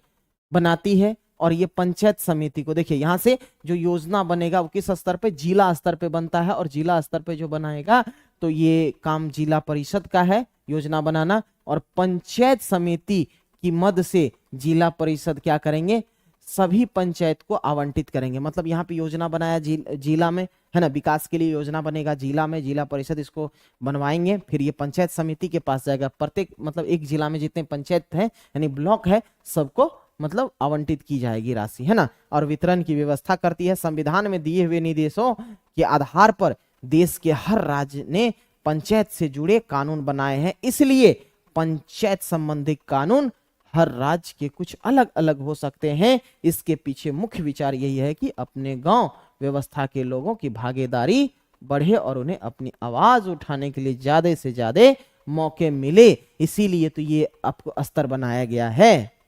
बनाती है, और ये पंचायत समिति को, देखिए यहां से जो योजना बनेगा वो किस स्तर पे, जिला स्तर पे बनता है, और जिला स्तर पे जो बनाएगा तो ये काम जिला परिषद का है योजना बनाना, और पंचायत समिति की मद से जिला परिषद क्या करेंगे, सभी पंचायत को आवंटित करेंगे। मतलब यहाँ पे योजना बनाया जिला में, है ना, विकास के लिए योजना बनेगा जिला में, जिला परिषद इसको बनवाएंगे, फिर ये पंचायत समिति के पास जाएगा। प्रत्येक, मतलब एक जिला में जितने पंचायत है यानी ब्लॉक है, सबको मतलब आवंटित की जाएगी राशि, है ना, और वितरण की व्यवस्था करती है। संविधान में दिए हुए निर्देशों के आधार पर देश के हर राज्य ने पंचायत से जुड़े कानून बनाए हैं, इसलिए पंचायत संबंधी कानून हर राज्य के कुछ अलग अलग हो सकते हैं। इसके पीछे मुख्य विचार यही है कि अपने गांव व्यवस्था के लोगों की भागीदारी बढ़े और उन्हें अपनी आवाज उठाने के लिए ज्यादा से ज्यादा मौके मिले, इसीलिए तो ये आपको स्तर बनाया गया है।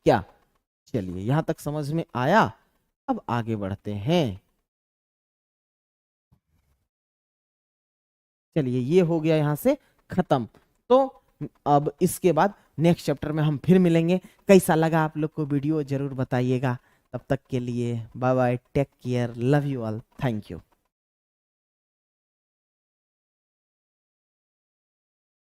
क्या, चलिए यहां तक समझ में आया। अब आगे बढ़ते हैं। चलिए ये हो गया यहां से खत्म। तो अब इसके बाद नेक्स्ट चैप्टर में हम फिर मिलेंगे। कैसा लगा आप लोग को वीडियो जरूर बताइएगा। तब तक के लिए bye bye, take care, love you all, thank you.